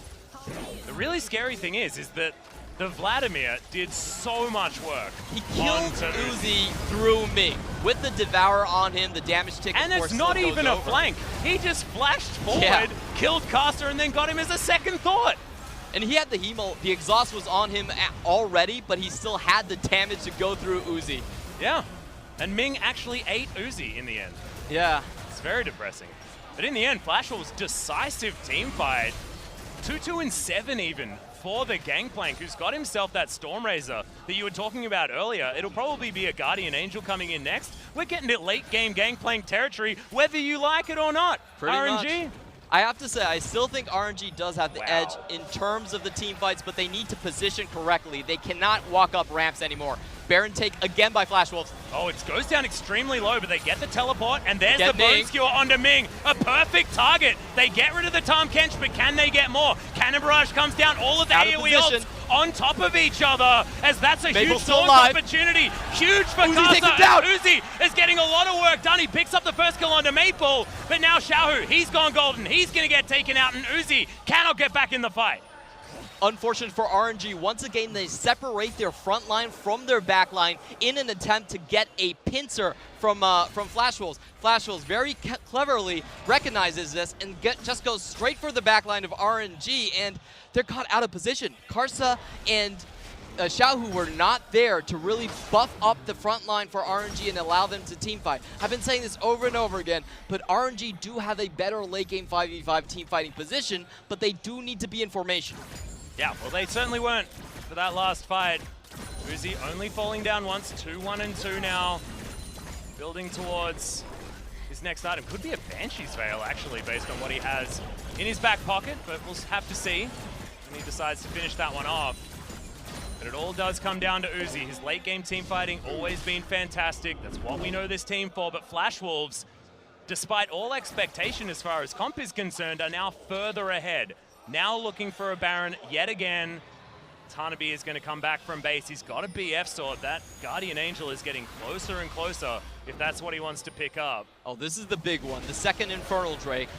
The really scary thing is that the Vladimir did so much work. He killed Uzi through Ming. With the Devourer on him, the damage tick, and it's not even a flank. He just flashed forward, killed Caster, and then got him as a second thought. And he had the Hemo. The exhaust was on him already, but he still had the damage to go through Uzi. Yeah. And Ming actually ate Uzi in the end. Yeah. It's very depressing. But in the end, Flash Wolves' decisive team fight. 2-2-7 even for the Gangplank, who's got himself that Stormrazor that you were talking about earlier. It'll probably be a Guardian Angel coming in next. We're getting to late game Gangplank territory, whether you like it or not. Pretty RNG. Much. I have to say, I still think RNG does have the edge in terms of the team fights, but they need to position correctly. They cannot walk up ramps anymore. Baron take again by Flash Wolves. Oh, it goes down extremely low, but they get the teleport, and there's the Bone Skewer onto Ming. A perfect target. They get rid of the Tahm Kench, but can they get more? Cannon Barrage comes down, all of the AoE ults on top of each other, as that's a huge source opportunity. Huge for Caster. Uzi is getting a lot of work done. He picks up the first kill onto Maple, but now Xiaohu, he's gone golden. He's going to get taken out, and Uzi cannot get back in the fight. Unfortunate for RNG, once again they separate their front line from their back line in an attempt to get a pincer from Flash Wolves. Flash Wolves very cleverly recognizes this and just goes straight for the back line of RNG, and they're caught out of position. Karsa and Xiaohu were not there to really buff up the front line for RNG and allow them to team fight. I've been saying this over and over again, but RNG do have a better late game 5v5 team fighting position, but they do need to be in formation. Yeah, well, they certainly weren't for that last fight. Uzi only falling down once, 2-1-2 now. Building towards his next item. Could be a Banshee's Veil, actually, based on what he has in his back pocket, but we'll have to see when he decides to finish that one off. But it all does come down to Uzi. His late game team fighting always been fantastic. That's what we know this team for, but Flash Wolves, despite all expectation as far as comp is concerned, are now further ahead. Now looking for a Baron yet again. Tanabe is going to come back from base. He's got a BF sword. That Guardian Angel is getting closer and closer if that's what he wants to pick up. Oh, this is the big one. The second Infernal Drake.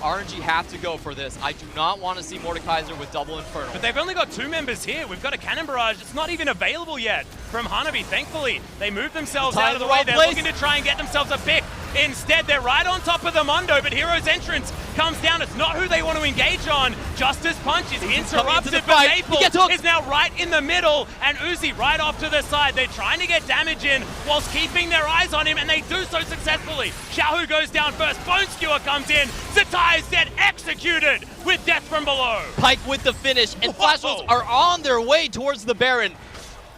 RNG have to go for this. I do not want to see Mordekaiser with double Infernal. But they've only got 2 members here. We've got a Cannon Barrage. It's not even available yet from Hanabi. Thankfully, they moved themselves out of the way. They're looking to try and get themselves a pick. Instead, they're right on top of the Mondo, but Hero's entrance comes down. It's not who they want to engage on. Justice Punch is interrupted, but Maple is now right in the middle, and Uzi right off to the side. They're trying to get damage in whilst keeping their eyes on him, and they do so successfully. Xiaohu goes down first. Bone Skewer comes in. Zatai is dead, executed with death from below. Pyke with the finish, and Flash Wolves are on their way towards the Baron.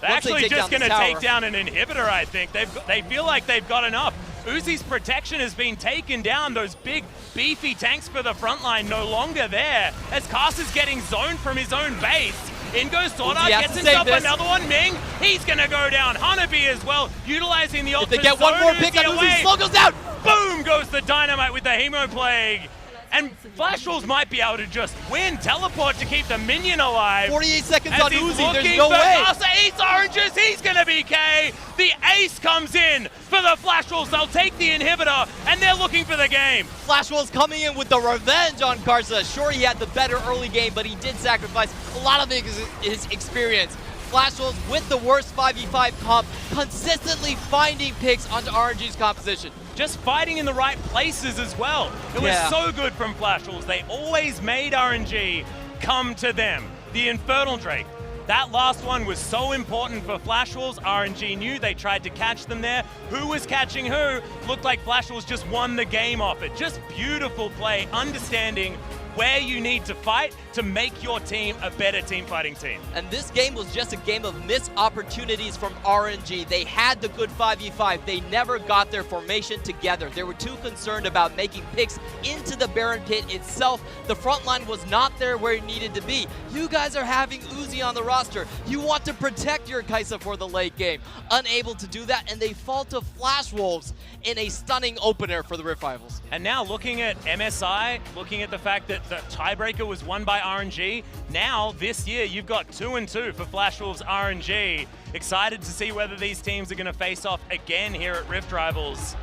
They're actually just going to take down an inhibitor, I think. They feel like they've got enough. Uzi's protection has been taken down. Those big, beefy tanks for the front line no longer there. As Cast is getting zoned from his own base. In goes Swordart, gets himself another one. Ming, he's going to go down. Hanabi as well, utilizing the ult. If they get one more pick on Uzi, slow goes down. Boom goes the Dynamite with the Hemoplague. And Flash Wolves might be able to just win, teleport to keep the minion alive. 48 seconds on Uzi, there's no way. Ace Oranges, he's gonna be K. The ace comes in for the Flash Wolves. They'll take the inhibitor, and they're looking for the game. Flash Wolves coming in with the revenge on Karsa. Sure, he had the better early game, but he did sacrifice a lot of his experience. Flash Wolves with the worst 5v5 comp, consistently finding picks onto RNG's composition. Just fighting in the right places as well. It was so good from Flash Wolves. They always made RNG come to them. The Infernal Drake. That last one was so important for Flash Wolves. RNG knew they tried to catch them there. Who was catching who? Looked like Flash Wolves just won the game off it. Just beautiful play, understanding where you need to fight to make your team a better team fighting team. And this game was just a game of missed opportunities from RNG. They had the good 5v5. They never got their formation together. They were too concerned about making picks into the Baron pit itself. The front line was not there where it needed to be. You guys are having Uzi on the roster. You want to protect your Kai'Sa for the late game. Unable to do that, and they fall to Flash Wolves in a stunning opener for the Rift Rivals. And now looking at MSI, looking at the fact that the tiebreaker was won by RNG, now this year you've got 2-2 for Flash Wolves RNG. Excited to see whether these teams are going to face off again here at Rift Rivals.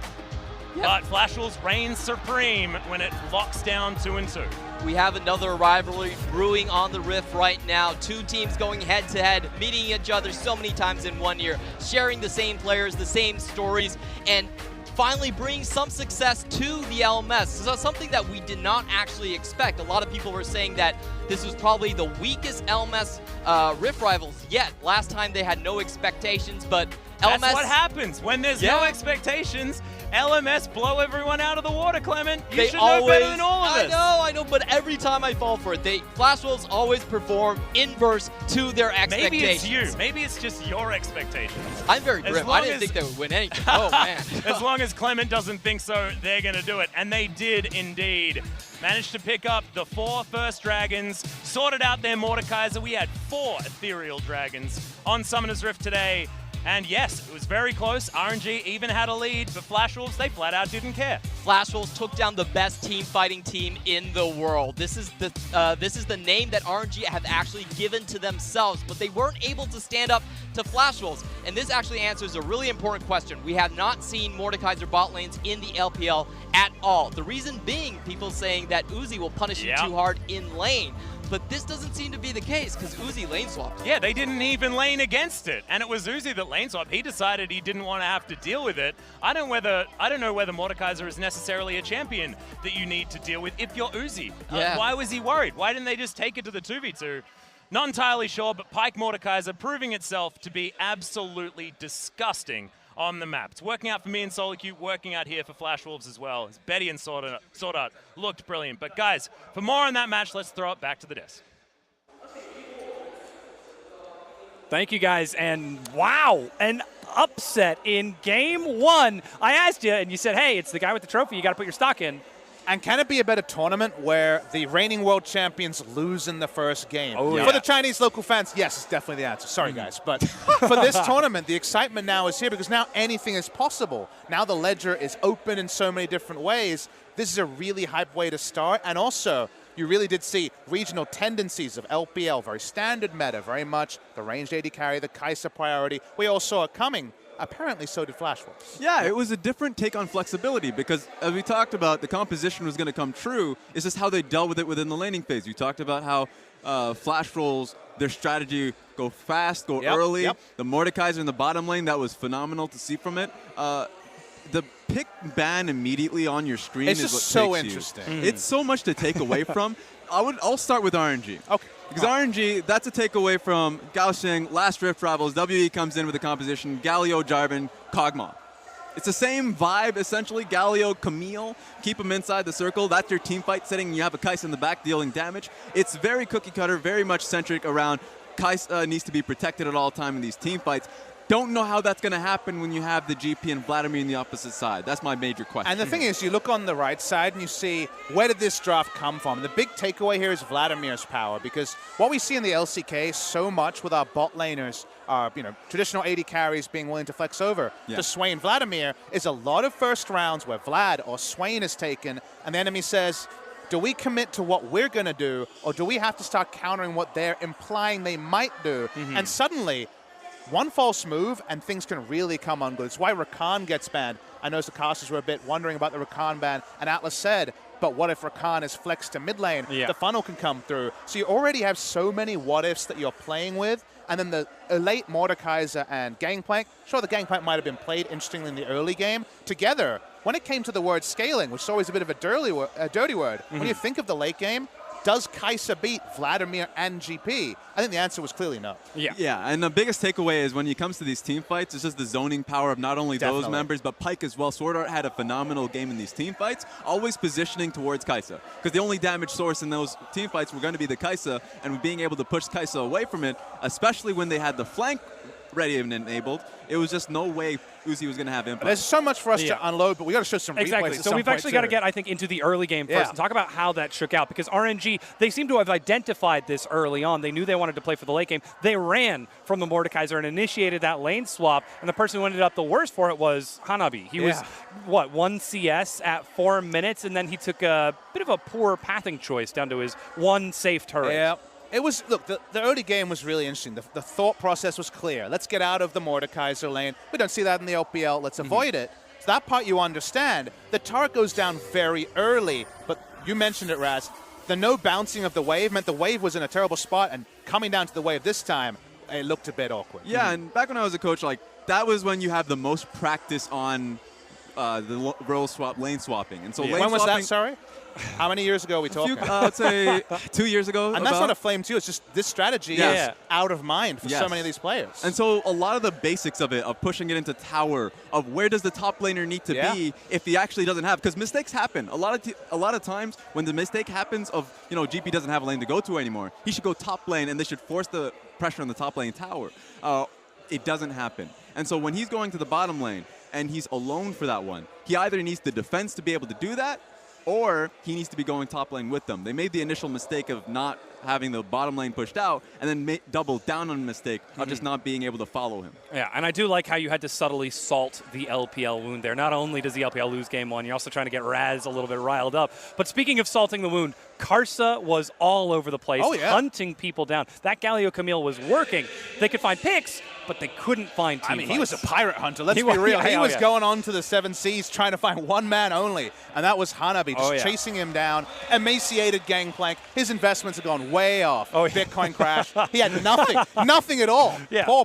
Yep. But Flash Wolves reigns supreme when it locks down 2-2. We have another rivalry brewing on the Rift right now. Two teams going head-to-head, meeting each other so many times in 1 year, sharing the same players, the same stories, and finally bringing some success to the LMS. So something that we did not actually expect. A lot of people were saying that this was probably the weakest LMS Rift Rivals yet. Last time they had no expectations, but LMS... That's what happens when there's no expectations. LMS blow everyone out of the water, Clement. You should know better than all of this. I know, but every time I fall for it, Flash Wolves always perform inverse to their expectations. Maybe it's you. Maybe it's just your expectations. I'm very grim. I didn't think they would win anything. Oh, man. As long as Clement doesn't think so, they're going to do it. And they did indeed. Managed to pick up the 4 first dragons, sorted out their Mordekaiser. We had 4 ethereal dragons on Summoner's Rift today. And yes, it was very close. RNG even had a lead, but Flash Wolves, they flat out didn't care. Flash Wolves took down the best team fighting team in the world. This is the name that RNG have actually given to themselves, but they weren't able to stand up to Flash Wolves. And this actually answers a really important question. We have not seen Mordekaiser bot lanes in the LPL at all. The reason being, people saying that Uzi will punish you too hard in lane. But this doesn't seem to be the case because Uzi lane swapped. Yeah, they didn't even lane against it. And it was Uzi that lane swapped. He decided he didn't want to have to deal with it. I don't know whether Mordekaiser is necessarily a champion that you need to deal with if you're Uzi. Why was he worried? Why didn't they just take it to the 2v2? Not entirely sure, but Pyke Mordekaiser proving itself to be absolutely disgusting on the map. It's working out for me and SoloQ, working out here for Flash Wolves as well. As Betty and Swordart looked brilliant. But guys, for more on that match, let's throw it back to the desk. Thank you guys, and wow, an upset in game 1. I asked you, and you said, hey, it's the guy with the trophy, you got to put your stock in. And can it be a better tournament where the reigning world champions lose in the first game? Oh, yeah. For the Chinese local fans, yes, it's definitely the answer. Sorry, guys. But for this tournament, the excitement now is here because now anything is possible. Now the ledger is open in so many different ways. This is a really hype way to start. And also, you really did see regional tendencies of LPL, very standard meta, very much the ranged AD carry, the Kai'Sa priority. We all saw it coming. apparently so did Flash Wolves. Yeah, it was a different take on flexibility because, as we talked about, the composition was going to come true. It's just how they dealt with it within the laning phase. You talked about how Flash Wolves, their strategy, go fast, go early. The Mordekaiser in the bottom lane, that was phenomenal to see from it. The pick ban immediately on your screen it's is just what so takes interesting. you. It's so much to take away from. I'll start with RNG. Okay. Because RNG, that's a takeaway from Gauching, last Rift Rivals, WE comes in with a composition, Galio, Jarvan, Kog'Maw. It's the same vibe, essentially. Galio, Camille, keep them inside the circle. That's your team fight setting. You have a Kai'Sa in the back dealing damage. It's very cookie cutter, very much centric around Kai'Sa needs to be protected at all time in these team fights. Don't know how that's going to happen when you have the GP and Vladimir on the opposite side. That's my major question. And the thing is, you look on the right side and you see, where did this draft come from? The big takeaway here is Vladimir's power, because what we see in the LCK so much with our bot laners, our traditional AD carries being willing to flex over to Swain Vladimir, is a lot of first rounds where Vlad or Swain is taken, and the enemy says, do we commit to what we're going to do, or do we have to start countering what they're implying they might do? And suddenly, one false move and things can really come unglued. It's why Rakan gets banned. I know the casters were a bit wondering about the Rakan ban, and Atlas said, but what if Rakan is flexed to mid lane? The funnel can come through. So you already have so many what-ifs that you're playing with, and then the late Mordekaiser and Gangplank, sure, the Gangplank might have been played interestingly in the early game. Together, when it came to the word scaling, which is always a bit of a dirty word, when you think of the late game, does Kai'Sa beat Vladimir and GP? I think the answer was clearly no. Yeah, and the biggest takeaway is when it comes to these team fights, it's just the zoning power of not only those members, but Pyke as well. Sword Art had a phenomenal game in these team fights, always positioning towards Kai'Sa. Because the only damage source in those team fights were going to be the Kai'Sa, and being able to push Kai'Sa away from it, especially when they had the flank ready and enabled, it was just no way Uzi was going to have impact. There's so much for us to unload, but we got to show some replays. So we've actually got to get, I think, into the early game first and talk about how that shook out. Because RNG, they seem to have identified this early on. They knew they wanted to play for the late game. They ran from the Mordekaiser and initiated that lane swap. And the person who ended up the worst for it was Hanabi. He was, 1 CS at 4 minutes, and then he took a bit of a poor pathing choice down to his one safe turret. Yeah. It was, look, the early game was really interesting. The thought process was clear. Let's get out of the Mordekaiser lane. We don't see that in the LPL. Let's avoid it. So that part you understand. The turret goes down very early, but you mentioned it, Raz. The no bouncing of the wave meant the wave was in a terrible spot, and coming down to the wave this time, it looked a bit awkward. Yeah, and back when I was a coach, like, that was when you have the most practice on the role swap, lane swapping. And so lane when was swapping, that, sorry? How many years ago are we talking? I'd say 2 years ago. And that's not a flame too. It's just this strategy is out of mind for so many of these players. And so a lot of the basics of it, of pushing it into tower, of where does the top laner need to be if he actually doesn't have, because mistakes happen. A lot of times when the mistake happens of, GP doesn't have a lane to go to anymore, he should go top lane and they should force the pressure on the top lane tower. It doesn't happen. And so when he's going to the bottom lane and he's alone for that one, he either needs the defense to be able to do that, or he needs to be going top lane with them. They made the initial mistake of not having the bottom lane pushed out, and then doubled down on the mistake of just not being able to follow him. Yeah, and I do like how you had to subtly salt the LPL wound there. Not only does the LPL lose game one, you're also trying to get Raz a little bit riled up. But speaking of salting the wound, Karsa was all over the place, hunting people down. That Galio Camille was working. They could find picks, but they couldn't find team he fights. was a pirate hunter. Let's be real. He was going on to the 7 Seas trying to find one man only, and that was Hanabi, just chasing him down. Emaciated Gangplank. His investments have gone way off. Bitcoin crash. He had nothing. Nothing at all.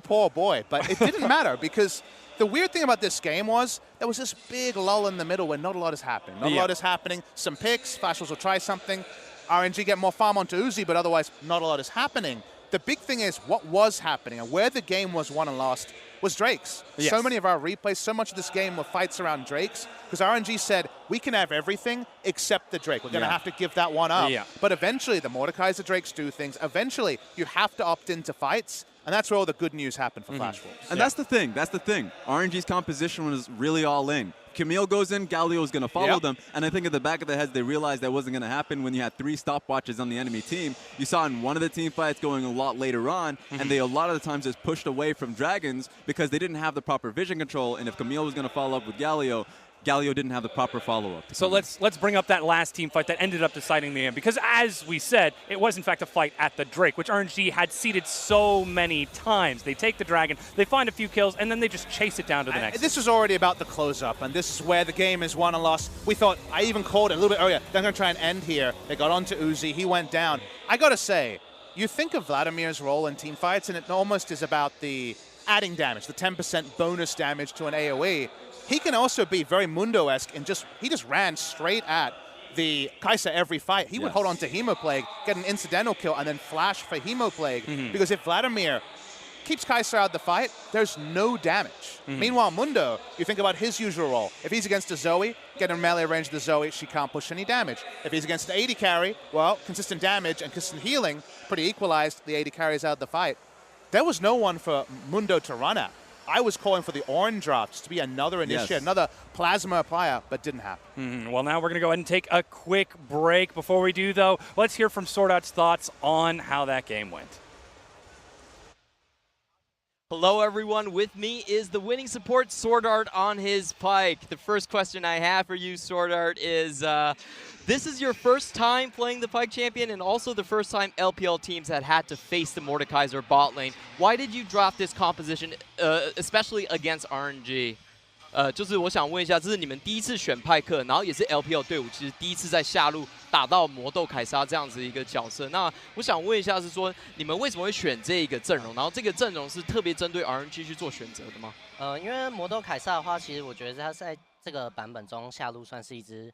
Poor boy. But it didn't matter, because the weird thing about this game was there was this big lull in the middle where not a lot is happening. Not a lot is happening. Some picks. Fashels will try something. RNG get more farm onto Uzi, but otherwise not a lot is happening. The big thing is what was happening and where the game was won and lost was Drake's. So many of our replays, so much of this game were fights around Drake's, because RNG said, we can have everything except the Drake. We're going to have to give that one up. But eventually, the Mordekaiser Drakes do things. Eventually, you have to opt into fights, and that's where all the good news happened for Flash Wolves. And that's the thing. That's the thing. RNG's composition was really all in. Camille goes in, Galio's going to follow them, and I think at the back of their heads they realized that wasn't going to happen when you had 3 stopwatches on the enemy team. You saw in one of the team fights going a lot later on, and they a lot of the times just pushed away from Dragons because they didn't have the proper vision control, and if Camille was going to follow up with Galio, Galio didn't have the proper follow-up. So let's bring up that last team fight that ended up deciding the end, because as we said, it was in fact a fight at the Drake, which RNG had seeded so many times. They take the Dragon, they find a few kills, and then they just chase it down to the next. This was already about the close-up, and this is where the game is won and lost. We thought, I even called it a little bit earlier, they're going to try and end here. They got onto Uzi, he went down. I got to say, you think of Vladimir's role in team fights, and it almost is about the adding damage, the 10% bonus damage to an AoE. He can also be very Mundo-esque and he just ran straight at the Kai'Sa every fight. He would hold on to Hemoplague, get an incidental kill, and then flash for Hemoplague. Because if Vladimir keeps Kai'Sa out of the fight, there's no damage. Meanwhile, Mundo, you think about his usual role. If he's against a Zoe, get in melee range of the Zoe, she can't push any damage. If he's against the AD carry, well, consistent damage and consistent healing, pretty equalized, the AD carries out of the fight. There was no one for Mundo to run at. I was calling for the orange drops to be another initiate, another plasma applier, but didn't happen. Well, now we're going to go ahead and take a quick break. Before we do, though, let's hear from SwordArt's thoughts on how that game went. Hello, everyone. With me is the winning support, SwordArt, on his Pyke. The first question I have for you, SwordArt, is this is your first time playing the Pyke champion and also the first time LPL teams had to face the Mordekaiser bot lane. Why did you drop this composition, especially against RNG? 就是我想问一下，这是你们第一次选派克，然后也是 LPL 队伍，其实第一次在下路打到魔斗凯撒这样子一个角色。那我想问一下，是说你们为什么会选这个阵容？然后这个阵容是特别针对 RNG 去做选择的吗？因为魔斗凯撒的话，其实我觉得他在这个版本中下路算是一支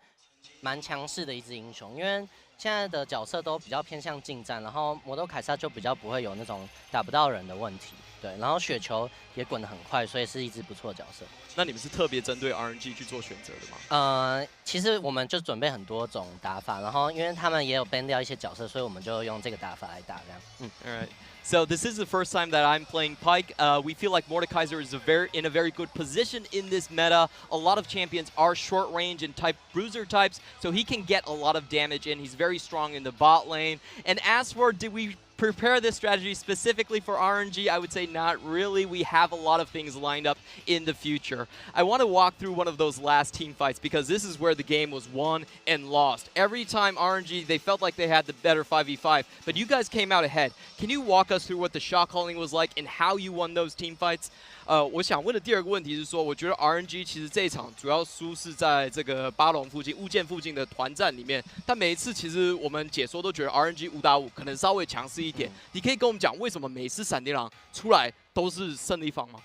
蛮强势的一支英雄，因为现在的角色都比较偏向近战，然后魔斗凯撒就比较不会有那种打不到人的问题。对，然后雪球也滚得很快，所以是一支不错的角色。那你们是特别针对 RNG 去做选择的吗？其实我们就准备很多种打法，然后因为他们也有 ban 掉一些角色，所以我们就用这个打法来打这样。Alright. So this is the first time that I'm playing Pyke. We feel like Mordekaiser is in a very good position in this meta. A lot of champions are short range and type bruiser types, so he can get a lot of damage in. He's very strong in the bot lane. And as for did we prepare this strategy specifically for RNG, I would say not really. We have a lot of things lined up in the future. I want to walk through one of those last team fights because this is where the game was won and lost. Every time RNG, they felt like they had the better 5v5, but you guys came out ahead. Can you walk us through what the shot calling was like and how you won those team fights? 我想问的第二个问题是说，我觉得 RNG 其实这一场主要输是在这个巴龙附近、物件附近的团战里面，但每一次其实我们解说都觉得 RNG 5打5可能稍微强势一点。你可以跟我们讲为什么每次闪电狼出来都是胜利方吗？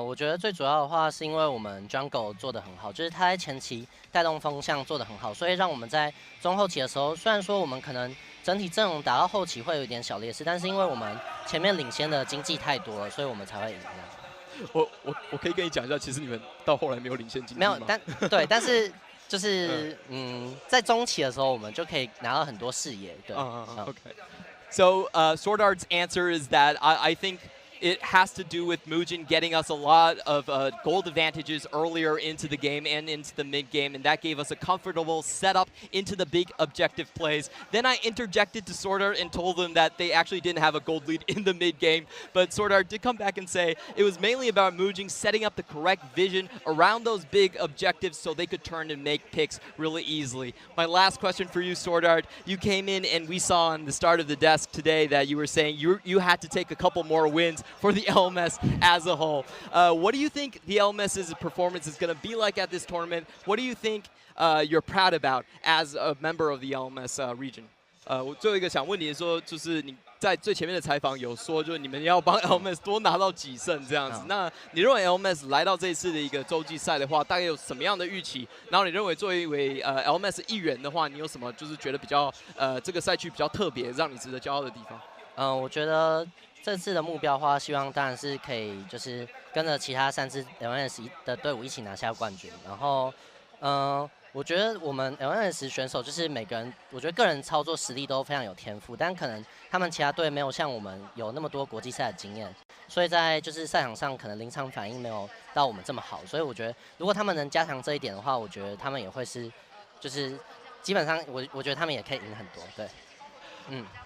我觉得最主要的话是因为我们 Jungle 做得很好，就是他在前期带动风向做得很好，所以让我们在中后期的时候，虽然说我们可能整体阵容打到后期会有一点小劣势，但是因为我们前面领先的经济太多了，所以我们才会赢。我可以跟你讲一下，其实你们到后来没有领先经济吗？没有，但是就是在中期的时候，我们就可以拿到很多视野。对，Okay. So SwordArt's answer is that I think it has to do with Mugen getting us a lot of gold advantages earlier into the game and into the mid game, and that gave us a comfortable setup into the big objective plays. Then I interjected to SwordArt and told them that they actually didn't have a gold lead in the mid game, but SwordArt did come back and say it was mainly about Mugen setting up the correct vision around those big objectives so they could turn and make picks really easily. My last question for you, SwordArt, you came in and we saw on the start of the desk today that you were saying you had to take a couple more wins for the LMS as a whole. What do you think the LMS's performance is going to be like at this tournament? What do you think you're proud about as a member of the LMS region? 我最后一个想问你说，就是你在最前面的采访有说，就是你们要帮 LMS 多拿到几胜这样子。那你认为 LMS 来到这一次的一个洲际赛的话，大概有什么样的预期？然后你认为作为一位LMS 一员的话，你有什么就是觉得比较这个赛区比较特别，让你值得骄傲的地方？我觉得这次的目标的话，希望当然是可以就是跟着其他3支 LMS 的队伍一起拿下冠军。然后，我觉得我们 LMS 选手就是每个人，我觉得个人操作实力都非常有天赋，但可能他们其他队没有像我们有那么多国际赛的经验，所以在就是赛场上可能临场反应没有到我们这么好。所以我觉得如果他们能加强这一点的话，我觉得他们也会是就是基本上我觉得他们也可以赢很多。对。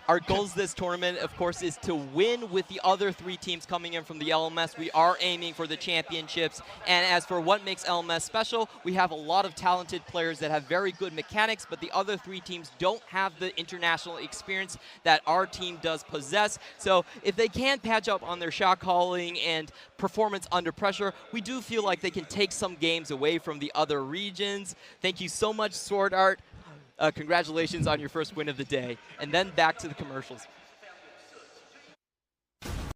Our goals this tournament, of course, is to win with the other 3 teams coming in from the LMS. We are aiming for the championships. And as for what makes LMS special, we have a lot of talented players that have very good mechanics, but the other 3 teams don't have the international experience that our team does possess. So if they can patch up on their shot calling and performance under pressure, we do feel like they can take some games away from the other regions. Thank you so much, Sword Art. Congratulations on your first win of the day. And then back to the commercials.